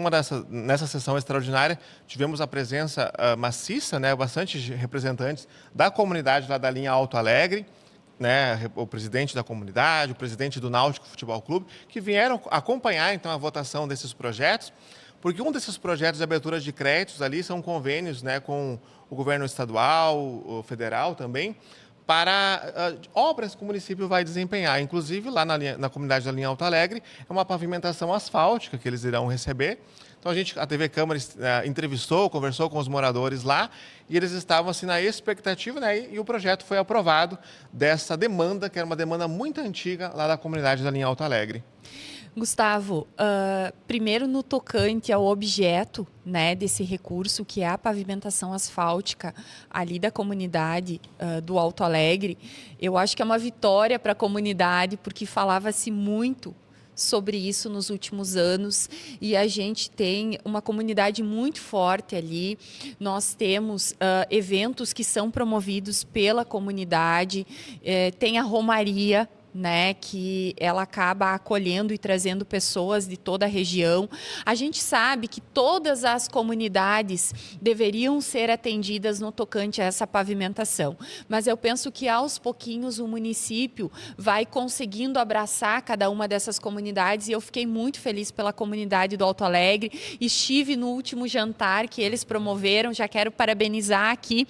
nessa sessão extraordinária, tivemos a presença maciça, né, bastante representantes da comunidade lá da linha Alto Alegre, né, o presidente da comunidade, o presidente do Náutico Futebol Clube, que vieram acompanhar, então, a votação desses projetos, porque um desses projetos de abertura de créditos ali são convênios, né, com o governo estadual, o federal também, para obras que o município vai desempenhar. Inclusive, lá na comunidade da linha Alto Alegre, é uma pavimentação asfáltica que eles irão receber. Então a TV Câmara entrevistou, conversou com os moradores lá e eles estavam assim na expectativa, né? E o projeto foi aprovado dessa demanda, que era uma demanda muito antiga lá da comunidade da linha Alto Alegre. Gustavo, primeiro no tocante ao objeto, né, desse recurso, que é a pavimentação asfáltica ali da comunidade do Alto Alegre, eu acho que é uma vitória para a comunidade, porque falava-se muito sobre isso nos últimos anos e a gente tem uma comunidade muito forte ali. Nós temos eventos que são promovidos pela comunidade, tem a Romaria, né, que ela acaba acolhendo e trazendo pessoas de toda a região. A gente sabe que todas as comunidades deveriam ser atendidas no tocante a essa pavimentação, mas eu penso que aos pouquinhos o município vai conseguindo abraçar cada uma dessas comunidades e eu fiquei muito feliz pela comunidade do Alto Alegre. Estive no último jantar que eles promoveram, já quero parabenizar aqui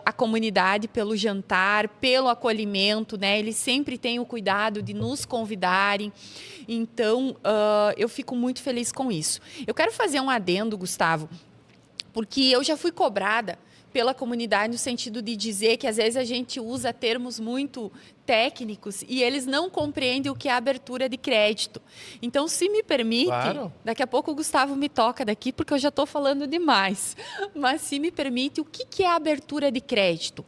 a comunidade pelo jantar, pelo acolhimento, né? Eles sempre têm o cuidado de nos convidarem, então eu fico muito feliz com isso. Eu quero fazer um adendo, Gustavo, porque eu já fui cobrada pela comunidade no sentido de dizer que às vezes a gente usa termos muito técnicos e eles não compreendem o que é abertura de crédito. Então, se me permite, claro. Daqui a pouco o Gustavo me toca daqui porque eu já estou falando demais, mas se me permite, o que é abertura de crédito?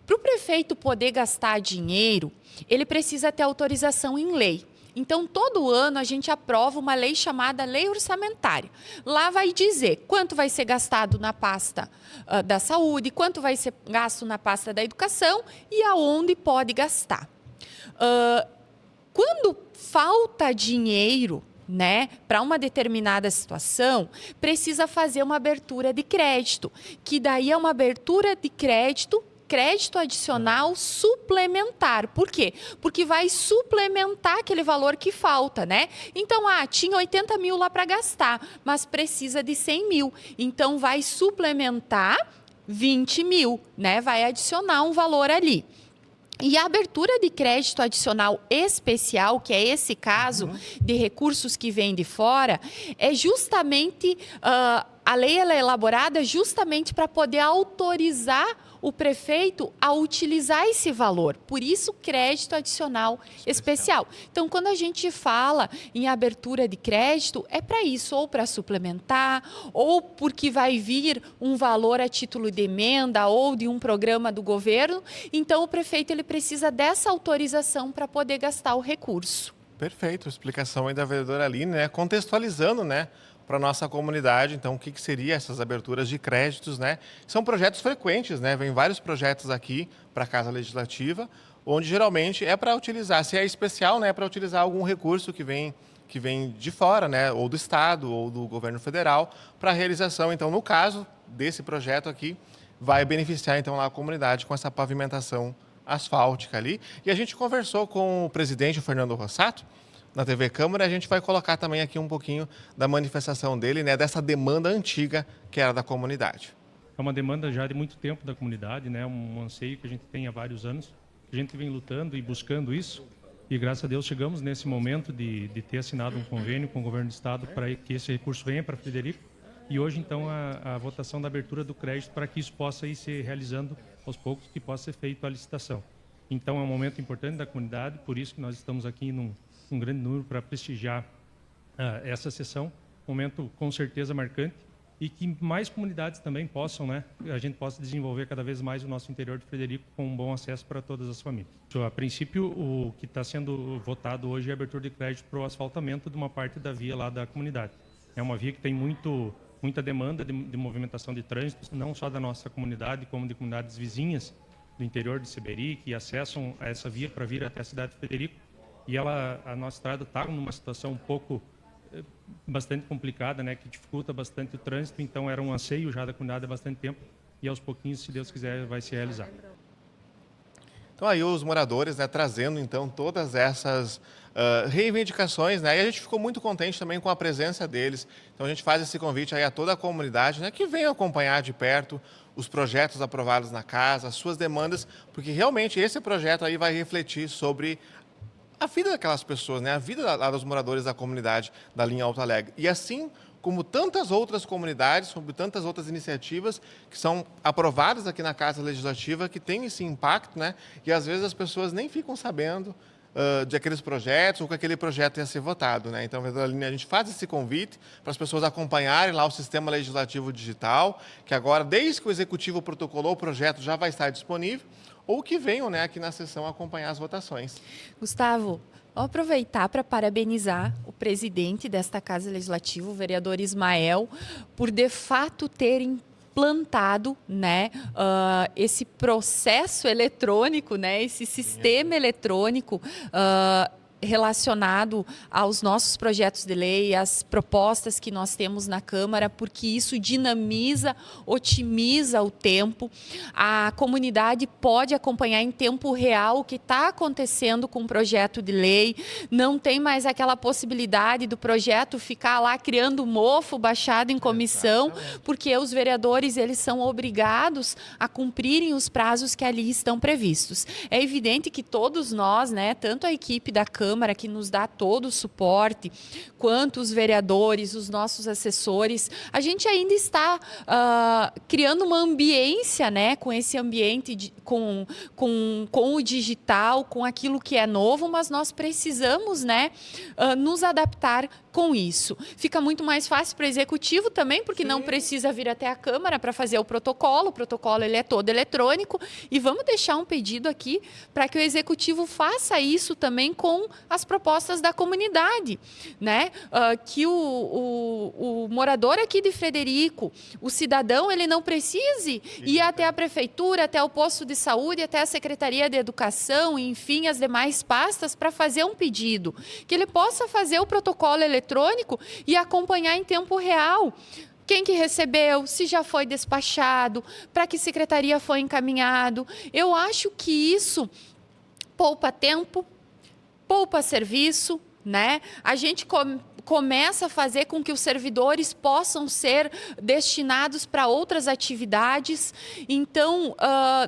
Para o prefeito poder gastar dinheiro, ele precisa ter autorização em lei. Então, todo ano a gente aprova uma lei chamada Lei Orçamentária. Lá vai dizer quanto vai ser gastado na pasta da saúde, quanto vai ser gasto na pasta da educação e aonde pode gastar. Quando falta dinheiro, né, para uma determinada situação, precisa fazer uma abertura de crédito, que daí é uma abertura de crédito adicional suplementar. Por quê? Porque vai suplementar aquele valor que falta, né? Então, tinha 80 mil lá para gastar, mas precisa de 100 mil. Então, vai suplementar 20 mil, né? Vai adicionar um valor ali. E a abertura de crédito adicional especial, que é esse caso de recursos que vêm de fora, é justamente, a lei ela é elaborada justamente para poder autorizar o prefeito a utilizar esse valor. Por isso, crédito adicional especial. Então, quando a gente fala em abertura de crédito, é para isso, ou para suplementar, ou porque vai vir um valor a título de emenda ou de um programa do governo. Então, o prefeito ele precisa dessa autorização para poder gastar o recurso. Perfeito, explicação aí da vereadora Aline, né? Contextualizando, né, para a nossa comunidade, então, o que seria essas aberturas de créditos, né? São projetos frequentes, né? Vem vários projetos aqui para a Casa Legislativa, onde geralmente é para utilizar, se é especial, né, é para utilizar algum recurso que vem de fora, né, ou do Estado, ou do governo federal, para a realização. Então, no caso desse projeto aqui, vai beneficiar, então, lá a comunidade com essa pavimentação asfáltica ali. E a gente conversou com o presidente, o Fernando Rossato, na TV Câmara, a gente vai colocar também aqui um pouquinho da manifestação dele, né, dessa demanda antiga que era da comunidade. É uma demanda já de muito tempo da comunidade, né, um anseio que a gente tem há vários anos, a gente vem lutando e buscando isso, e graças a Deus chegamos nesse momento de ter assinado um convênio com o governo do estado para que esse recurso venha para Frederico, e hoje então a votação da abertura do crédito para que isso possa ir se realizando aos poucos, que possa ser feita a licitação. Então é um momento importante da comunidade, por isso que nós estamos aqui num grande número para prestigiar essa sessão, momento com certeza marcante e que mais comunidades também possam, né, a gente possa desenvolver cada vez mais o nosso interior de Frederico com um bom acesso para todas as famílias. A princípio, o que está sendo votado hoje é a abertura de crédito para o asfaltamento de uma parte da via lá da comunidade. É uma via que tem muita demanda de movimentação de trânsito, não só da nossa comunidade, como de comunidades vizinhas do interior de Seberi, que acessam a essa via para vir até a cidade de Frederico. E a nossa estrada está numa situação bastante complicada, né, que dificulta bastante o trânsito, então era um anseio já da comunidade há bastante tempo e aos pouquinhos, se Deus quiser, vai se realizar. Então aí os moradores, né, trazendo então todas essas reivindicações, né, e a gente ficou muito contente também com a presença deles. Então a gente faz esse convite aí a toda a comunidade, né, que venha acompanhar de perto os projetos aprovados na casa, as suas demandas, porque realmente esse projeto aí vai refletir sobre a vida daquelas pessoas, né? A vida lá dos moradores da comunidade da linha Alto Alegre. E assim como tantas outras comunidades, sobre tantas outras iniciativas que são aprovadas aqui na Casa Legislativa, que têm esse impacto, né? E às vezes as pessoas nem ficam sabendo de aqueles projetos ou que aquele projeto ia ser votado, né? Então, vereadora Aline, a gente faz esse convite para as pessoas acompanharem lá o Sistema Legislativo Digital, que agora, desde que o Executivo protocolou o projeto, já vai estar disponível, ou que venham, né, aqui na sessão acompanhar as votações. Gustavo, vou aproveitar para parabenizar o presidente desta Casa Legislativa, o vereador Ismael, por de fato ter implantado, né, esse processo eletrônico, né, esse sistema eletrônico relacionado aos nossos projetos de lei, às propostas que nós temos na Câmara, porque isso dinamiza, otimiza o tempo. A comunidade pode acompanhar em tempo real o que está acontecendo com o projeto de lei, não tem mais aquela possibilidade do projeto ficar lá criando mofo baixado em comissão, porque os vereadores eles são obrigados a cumprirem os prazos que ali estão previstos. É evidente que todos nós, né, tanto a equipe da Câmara, que nos dá todo o suporte, quanto os vereadores, os nossos assessores, a gente ainda está criando uma ambiência, né, com esse ambiente, com o digital, com aquilo que é novo, mas nós precisamos, né, nos adaptar com isso. Fica muito mais fácil para o Executivo também, porque não precisa vir até a Câmara para fazer o protocolo ele é todo eletrônico, e vamos deixar um pedido aqui para que o Executivo faça isso também com as propostas da comunidade, né? Que o morador aqui de Frederico, o cidadão, ele não precise ir até a Prefeitura, até o posto de saúde, até a Secretaria de Educação, enfim, as demais pastas para fazer um pedido, que ele possa fazer o protocolo eletrônico e acompanhar em tempo real quem que recebeu, se já foi despachado, para que secretaria foi encaminhado. Eu acho que isso poupa tempo, poupa serviço, né? A gente começa a fazer com que os servidores possam ser destinados para outras atividades. Então,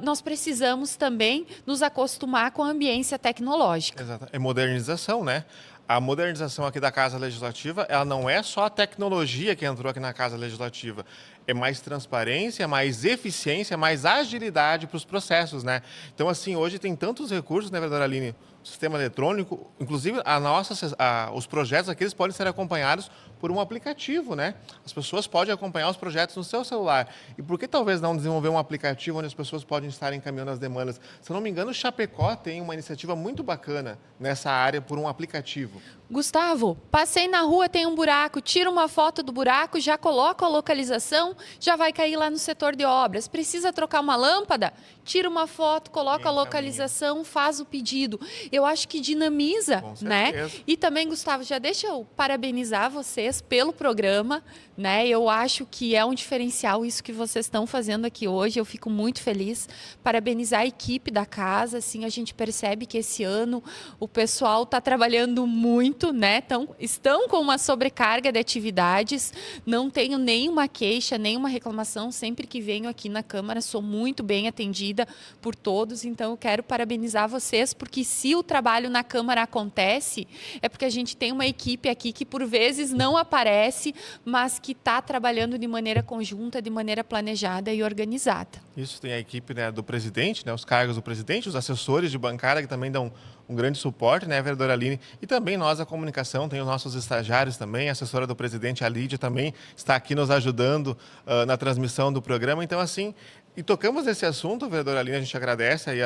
nós precisamos também nos acostumar com a ambiência tecnológica. Exato. É modernização, né? A modernização aqui da Casa Legislativa, ela não é só a tecnologia que entrou aqui na Casa Legislativa. É mais transparência, mais eficiência, mais agilidade para os processos, né? Então, assim, hoje tem tantos recursos, né, vereadora Aline? O sistema eletrônico, inclusive os projetos aqui eles podem ser acompanhados por um aplicativo, né? As pessoas podem acompanhar os projetos no seu celular. E por que talvez não desenvolver um aplicativo onde as pessoas podem estar encaminhando as demandas? Se eu não me engano, o Chapecó tem uma iniciativa muito bacana nessa área por um aplicativo. Gustavo, passei na rua, tem um buraco, tira uma foto do buraco, já coloca a localização, já vai cair lá no setor de obras. Precisa trocar uma lâmpada? Tira uma foto, coloca a localização, faz o pedido. Eu acho que dinamiza, né? E também, Gustavo, já deixa eu parabenizar vocês pelo programa, né? Eu acho que é um diferencial isso que vocês estão fazendo aqui hoje. Eu fico muito feliz. Parabenizar a equipe da casa, assim, a gente percebe que esse ano o pessoal está trabalhando muito, né? Estão com uma sobrecarga de atividades. Não tenho nenhuma queixa, nenhuma reclamação. Sempre que venho aqui na Câmara, sou muito bem atendida por todos. Então, eu quero parabenizar vocês, porque se o trabalho na Câmara acontece, é porque a gente tem uma equipe aqui que, por vezes, não aparece, mas que está trabalhando de maneira conjunta, de maneira planejada e organizada. Isso, tem a equipe, né, do presidente, né, os cargos do presidente, os assessores de bancada que também dão um grande suporte, né, vereadora Aline? E também nós, a comunicação, tem os nossos estagiários também, a assessora do presidente, a Lídia, também está aqui nos ajudando na transmissão do programa. Então, assim, e tocamos nesse assunto, vereadora Aline, a gente agradece aí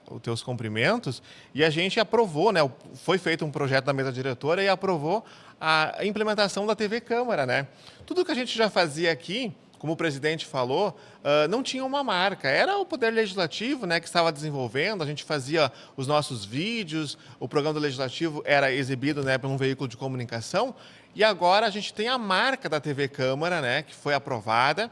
os teus cumprimentos, e a gente aprovou, né, foi feito um projeto da mesa diretora e aprovou a implementação da TV Câmara, né? Tudo que a gente já fazia aqui, como o presidente falou, não tinha uma marca. Era o Poder Legislativo, né, que estava desenvolvendo, a gente fazia os nossos vídeos, o programa do Legislativo era exibido, né, por um veículo de comunicação, e agora a gente tem a marca da TV Câmara, né, que foi aprovada,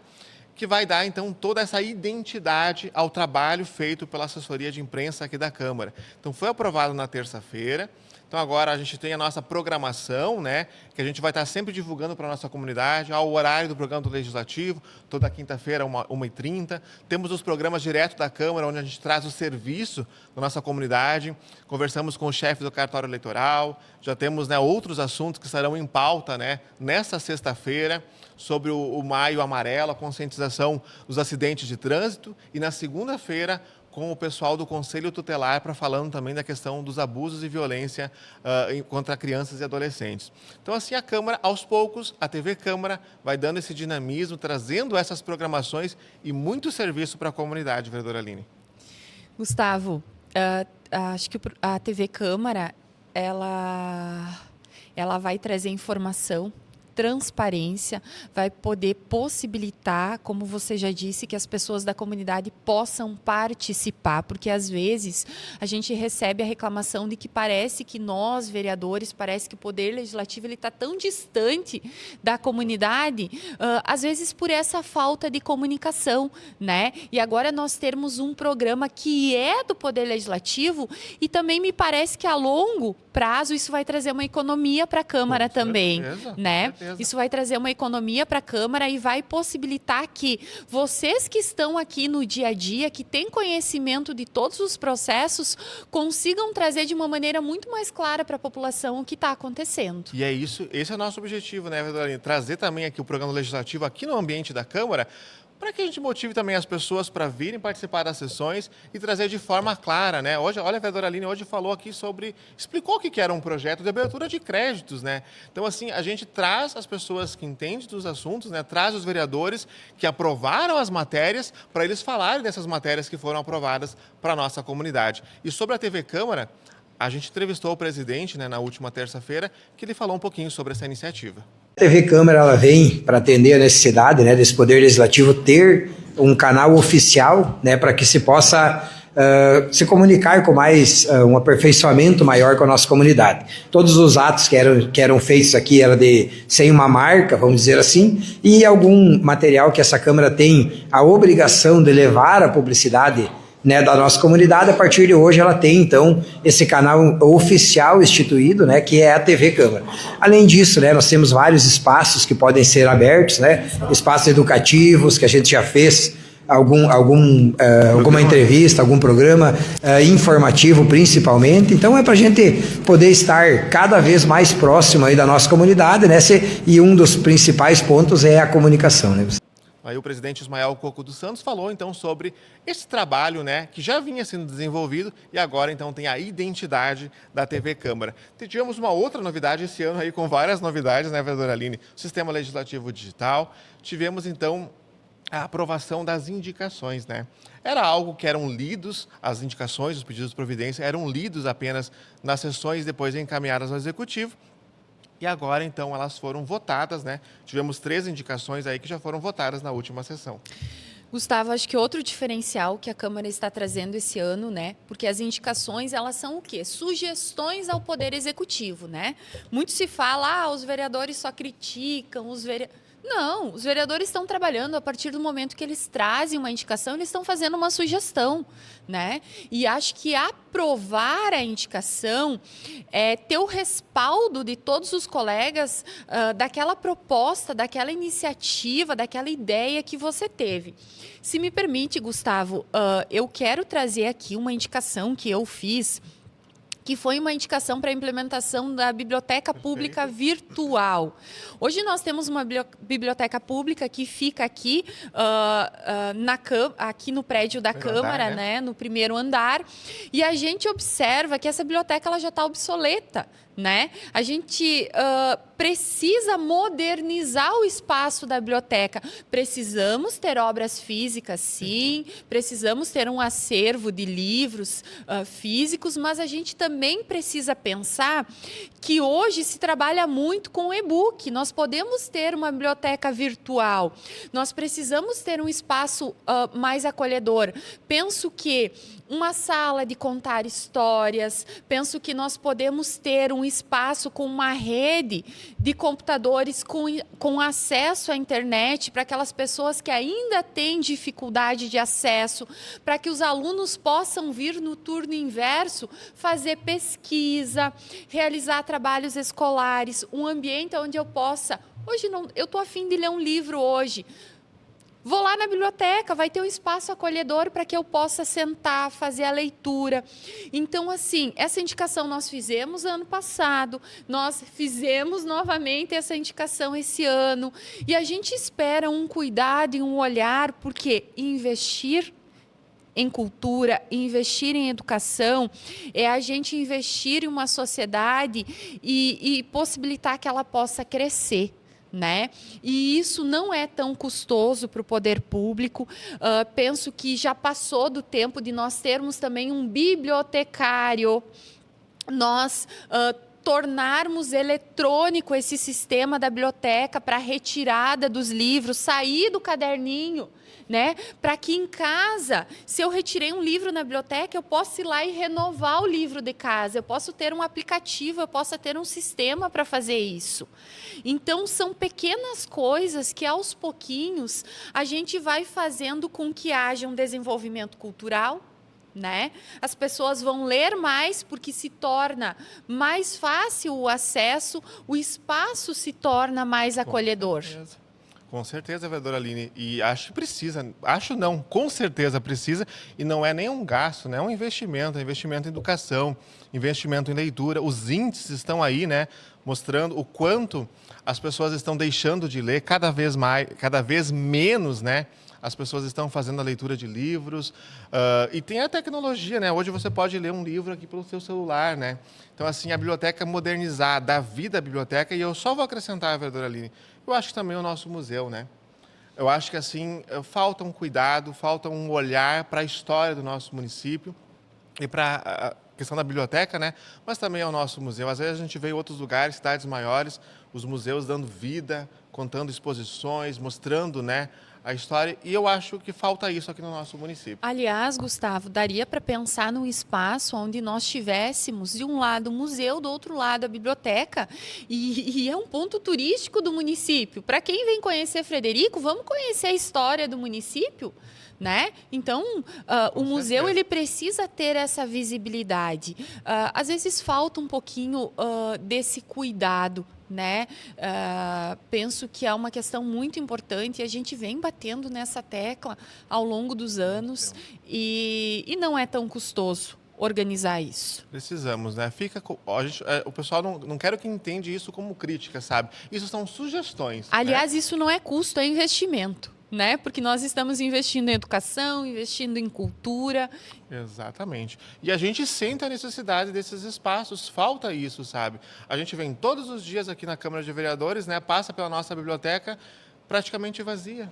que vai dar, então, toda essa identidade ao trabalho feito pela assessoria de imprensa aqui da Câmara. Então, foi aprovado na terça-feira, Então agora a gente tem a nossa programação, né, que a gente vai estar sempre divulgando para a nossa comunidade, ao horário do programa do Legislativo, toda quinta-feira, 1h30. Temos os programas direto da Câmara, onde a gente traz o serviço da nossa comunidade. Conversamos com o chefe do cartório eleitoral, já temos, né, outros assuntos que estarão em pauta, né, nesta sexta-feira, sobre o Maio Amarelo, a conscientização dos acidentes de trânsito, e na segunda-feira, com o pessoal do Conselho Tutelar, para falando também da questão dos abusos e violência contra crianças e adolescentes. Então, assim, a Câmara, aos poucos, a TV Câmara vai dando esse dinamismo, trazendo essas programações e muito serviço para a comunidade, vereadora Aline. Gustavo, acho que a TV Câmara, ela vai trazer informação, transparência, vai poder possibilitar, como você já disse, que as pessoas da comunidade possam participar, porque às vezes a gente recebe a reclamação de que parece que nós, vereadores, parece que o Poder Legislativo está tão distante da comunidade, às vezes por essa falta de comunicação, né? E agora nós termos um programa que é do Poder Legislativo e também me parece que a longo prazo isso vai trazer uma economia para a Câmara também, né? Isso vai trazer uma economia para a Câmara e vai possibilitar que vocês que estão aqui no dia a dia, que têm conhecimento de todos os processos, consigam trazer de uma maneira muito mais clara para a população o que está acontecendo. E é isso, esse é o nosso objetivo, né, vereadora Aline? Trazer também aqui o programa legislativo aqui no ambiente da Câmara, para que a gente motive também as pessoas para virem participar das sessões e trazer de forma clara, né? Hoje, olha, a vereadora Aline hoje falou aqui explicou o que era um projeto de abertura de créditos, né? Então, assim, a gente traz as pessoas que entendem dos assuntos, né? Traz os vereadores que aprovaram as matérias para eles falarem dessas matérias que foram aprovadas para a nossa comunidade. E sobre a TV Câmara, a gente entrevistou o presidente, né, na última terça-feira, que ele falou um pouquinho sobre essa iniciativa. A TV Câmara ela vem para atender a necessidade, né, desse Poder Legislativo ter um canal oficial, né, para que se possa se comunicar com mais um aperfeiçoamento maior com a nossa comunidade. Todos os atos que eram feitos aqui eram sem uma marca, vamos dizer assim, e algum material que essa Câmara tem a obrigação de levar a publicidade, né, da nossa comunidade. A partir de hoje ela tem então esse canal oficial instituído, né, que é a TV Câmara. Além disso, né, nós temos vários espaços que podem ser abertos, né, espaços educativos que a gente já fez alguma entrevista, algum programa informativo principalmente. Então é para a gente poder estar cada vez mais próximo aí da nossa comunidade, né, e um dos principais pontos é a comunicação, né. Aí o presidente Ismael Coco dos Santos falou então sobre esse trabalho, né, que já vinha sendo desenvolvido e agora então tem a identidade da TV Câmara. Tivemos uma outra novidade esse ano aí, com várias novidades, né, vereadora Aline? Sistema Legislativo Digital. Tivemos então a aprovação das indicações, né? Era algo que eram lidos, as indicações, os pedidos de providência eram lidos apenas nas sessões, depois encaminhadas ao Executivo. E agora, então, elas foram votadas, né? Tivemos 3 indicações aí que já foram votadas na última sessão. Gustavo, acho que outro diferencial que a Câmara está trazendo esse ano, né? Porque as indicações, elas são o quê? Sugestões ao Poder Executivo, né? Muito se fala, os vereadores só criticam, Não, os vereadores estão trabalhando a partir do momento que eles trazem uma indicação, eles estão fazendo uma sugestão, né? E acho que aprovar a indicação é ter o respaldo de todos os colegas daquela proposta, daquela iniciativa, daquela ideia que você teve. Se me permite, Gustavo, eu quero trazer aqui uma indicação que eu fiz, que foi uma indicação para a implementação da Biblioteca Pública Virtual. Hoje nós temos uma biblioteca pública que fica aqui, aqui no prédio da Câmara, né, no primeiro andar, e a gente observa que essa biblioteca ela já está obsoleta, né? A gente precisa modernizar o espaço da biblioteca. Precisamos ter obras físicas, sim, precisamos ter um acervo de livros físicos, mas a gente também precisa pensar que hoje se trabalha muito com e-book. Nós podemos ter uma biblioteca virtual, nós precisamos ter um espaço mais acolhedor. Penso que uma sala de contar histórias, penso que nós podemos ter um espaço com uma rede de computadores com acesso à internet para aquelas pessoas que ainda têm dificuldade de acesso, para que os alunos possam vir no turno inverso fazer pesquisa, realizar trabalhos escolares, um ambiente onde eu possa... Hoje não, eu estou a fim de ler um livro hoje. Vou lá na biblioteca, vai ter um espaço acolhedor para que eu possa sentar, fazer a leitura. Então, assim, essa indicação nós fizemos ano passado, nós fizemos novamente essa indicação esse ano, e a gente espera um cuidado e um olhar, porque investir em cultura, investir em educação, é a gente investir em uma sociedade e possibilitar que ela possa crescer. Né? E isso não é tão custoso para o poder público. Penso que já passou do tempo de nós termos também um bibliotecário, nós tornarmos eletrônico esse sistema da biblioteca para retirada dos livros, sair do caderninho, né? Para que em casa, se eu retirei um livro na biblioteca, eu posso ir lá e renovar o livro de casa, eu posso ter um aplicativo, eu posso ter um sistema para fazer isso. Então, são pequenas coisas que, aos pouquinhos, a gente vai fazendo com que haja um desenvolvimento cultural, né? As pessoas vão ler mais porque se torna mais fácil o acesso, o espaço se torna mais acolhedor. Com certeza, vereadora Aline, e acho que precisa, acho não, com certeza precisa, e não é nem um gasto, né? É um investimento em educação, investimento em leitura. Os índices estão aí, né? Mostrando o quanto as pessoas estão deixando de ler cada vez mais, cada vez menos, né? As pessoas estão fazendo a leitura de livros, e tem a tecnologia, né? Hoje você pode ler um livro aqui pelo seu celular, né? Então, assim, a biblioteca modernizar, dar vida à biblioteca, e eu só vou acrescentar, vereadora Aline, eu acho que também o nosso museu, né? Eu acho que, assim, falta um cuidado, falta um olhar para a história do nosso município e para a questão da biblioteca, né? Mas também ao nosso museu. Às vezes a gente vê em outros lugares, cidades maiores, os museus dando vida, contando exposições, mostrando, né, a história, e eu acho que falta isso aqui no nosso município. Aliás, Gustavo, daria para pensar num espaço onde nós tivéssemos, de um lado, o museu, do outro lado, a biblioteca, e é um ponto turístico do município. Para quem vem conhecer Frederico, vamos conhecer a história do município, né? Então, o museu ele precisa ter essa visibilidade. Às vezes falta um pouquinho desse cuidado, né? Penso que é uma questão muito importante e a gente vem batendo nessa tecla ao longo dos anos e não é tão custoso organizar isso. Precisamos, né? O pessoal não quero que entende isso como crítica, sabe? Isso são sugestões. Aliás, né? Isso não é custo, é investimento. Né? Porque nós estamos investindo em educação, investindo em cultura. Exatamente. E a gente sente a necessidade desses espaços, falta isso, sabe? A gente vem todos os dias aqui na Câmara de Vereadores, né? Passa pela nossa biblioteca praticamente vazia,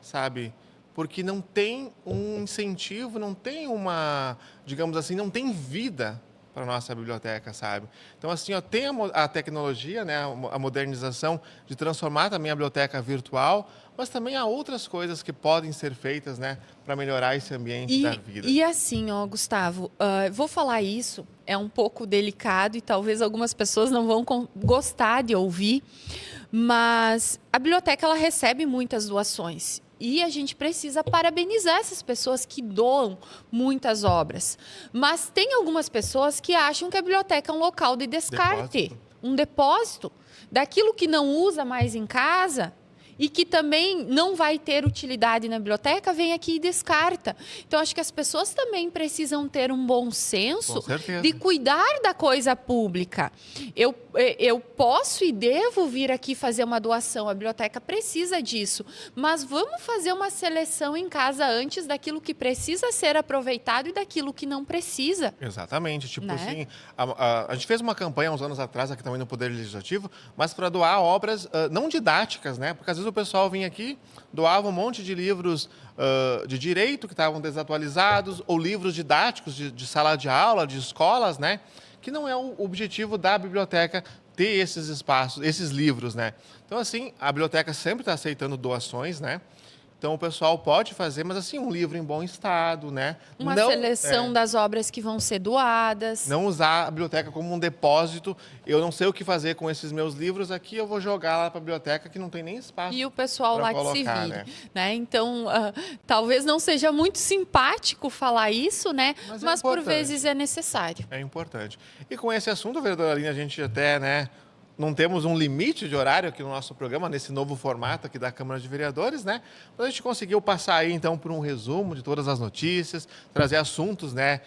sabe? Porque não tem um incentivo, não tem uma, digamos assim, não tem vida para a nossa biblioteca, sabe? Então, assim, ó, tem a tecnologia, né, a modernização de transformar também a biblioteca virtual, mas também há outras coisas que podem ser feitas, né, para melhorar esse ambiente da vida. E assim, ó, Gustavo, vou falar isso, é um pouco delicado e talvez algumas pessoas não vão gostar de ouvir, mas a biblioteca ela recebe muitas doações. E a gente precisa parabenizar essas pessoas que doam muitas obras. Mas tem algumas pessoas que acham que a biblioteca é um local de descarte, um depósito daquilo que não usa mais em casa e que também não vai ter utilidade na biblioteca, vem aqui e descarta. Então, acho que as pessoas também precisam ter um bom senso de cuidar da coisa pública. Eu posso e devo vir aqui fazer uma doação, a biblioteca precisa disso, mas vamos fazer uma seleção em casa antes daquilo que precisa ser aproveitado e daquilo que não precisa. Exatamente. Tipo, né? assim, a gente fez uma campanha uns anos atrás aqui também no Poder Legislativo, mas para doar obras não didáticas, né? Porque às vezes o pessoal vinha aqui, doava um monte de livros de direito que estavam desatualizados, ou livros didáticos de sala de aula, de escolas, né? Que não é o objetivo da biblioteca ter esses espaços, esses livros, né? Então, assim, a biblioteca sempre está aceitando doações, né? Então o pessoal pode fazer, mas assim, um livro em bom estado, né? Uma Não, seleção das obras que vão ser doadas. não usar a biblioteca como um depósito. Eu não sei o que fazer com esses meus livros aqui, eu vou jogar lá para a biblioteca que não tem nem espaço. E o pessoal lá pra que se colocar, vire, né? né? Então, talvez não seja muito simpático falar isso, né? Mas é Mas por importante. vezes é necessário. É importante. E com esse assunto, vereadora Aline, a gente até, né, não temos um limite de horário aqui no nosso programa, nesse novo formato aqui da Câmara de Vereadores, né? Mas a gente conseguiu passar aí, então, por um resumo de todas as notícias, trazer assuntos, né,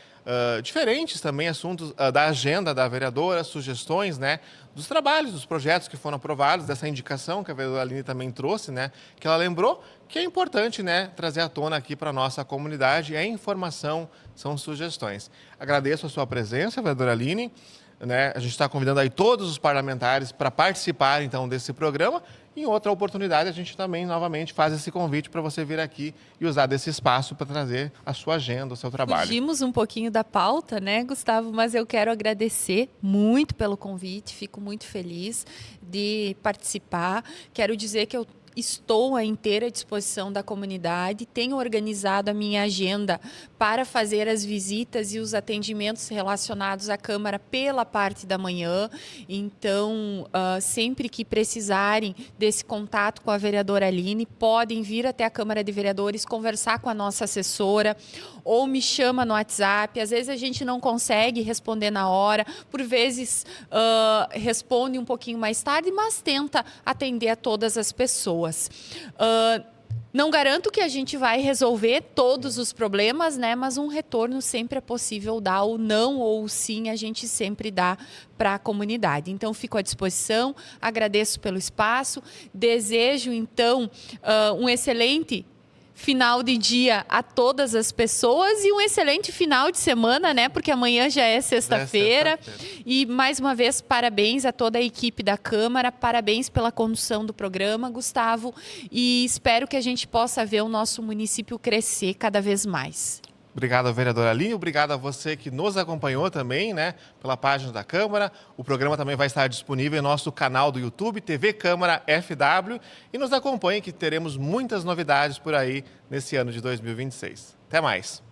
diferentes também, assuntos da agenda da vereadora, sugestões, né, dos trabalhos, dos projetos que foram aprovados, dessa indicação que a vereadora Aline também trouxe, né, que ela lembrou que é importante, né, trazer à tona aqui para a nossa comunidade. É informação, são sugestões. Agradeço a sua presença, vereadora Aline. Né? A gente está convidando aí todos os parlamentares para participar, então, desse programa. Em outra oportunidade, a gente também, novamente, faz esse convite para você vir aqui e usar desse espaço para trazer a sua agenda, o seu trabalho. Fugimos um pouquinho da pauta, né, Gustavo? Mas eu quero agradecer muito pelo convite. Fico muito feliz de participar. Quero dizer que eu estou à inteira disposição da comunidade, tenho organizado a minha agenda para fazer as visitas e os atendimentos relacionados à Câmara pela parte da manhã. Então, sempre que precisarem desse contato com a vereadora Aline, podem vir até a Câmara de Vereadores, conversar com a nossa assessora, ou me chama no WhatsApp. Às vezes a gente não consegue responder na hora, por vezes responde um pouquinho mais tarde, mas tenta atender a todas as pessoas. Não garanto que a gente vai resolver todos os problemas, né? Mas um retorno sempre é possível dar, o não ou o sim a gente sempre dá para a comunidade. Então, fico à disposição, agradeço pelo espaço, desejo, então, um excelente final de dia a todas as pessoas e um excelente final de semana, né? Porque amanhã já é sexta-feira. E, mais uma vez, parabéns a toda a equipe da Câmara, parabéns pela condução do programa, Gustavo, e espero que a gente possa ver o nosso município crescer cada vez mais. Obrigado, vereadora Aline. Obrigado a você que nos acompanhou também, né, pela página da Câmara. O programa também vai estar disponível em nosso canal do YouTube, TV Câmara FW. E nos acompanhe que teremos muitas novidades por aí nesse ano de 2026. Até mais.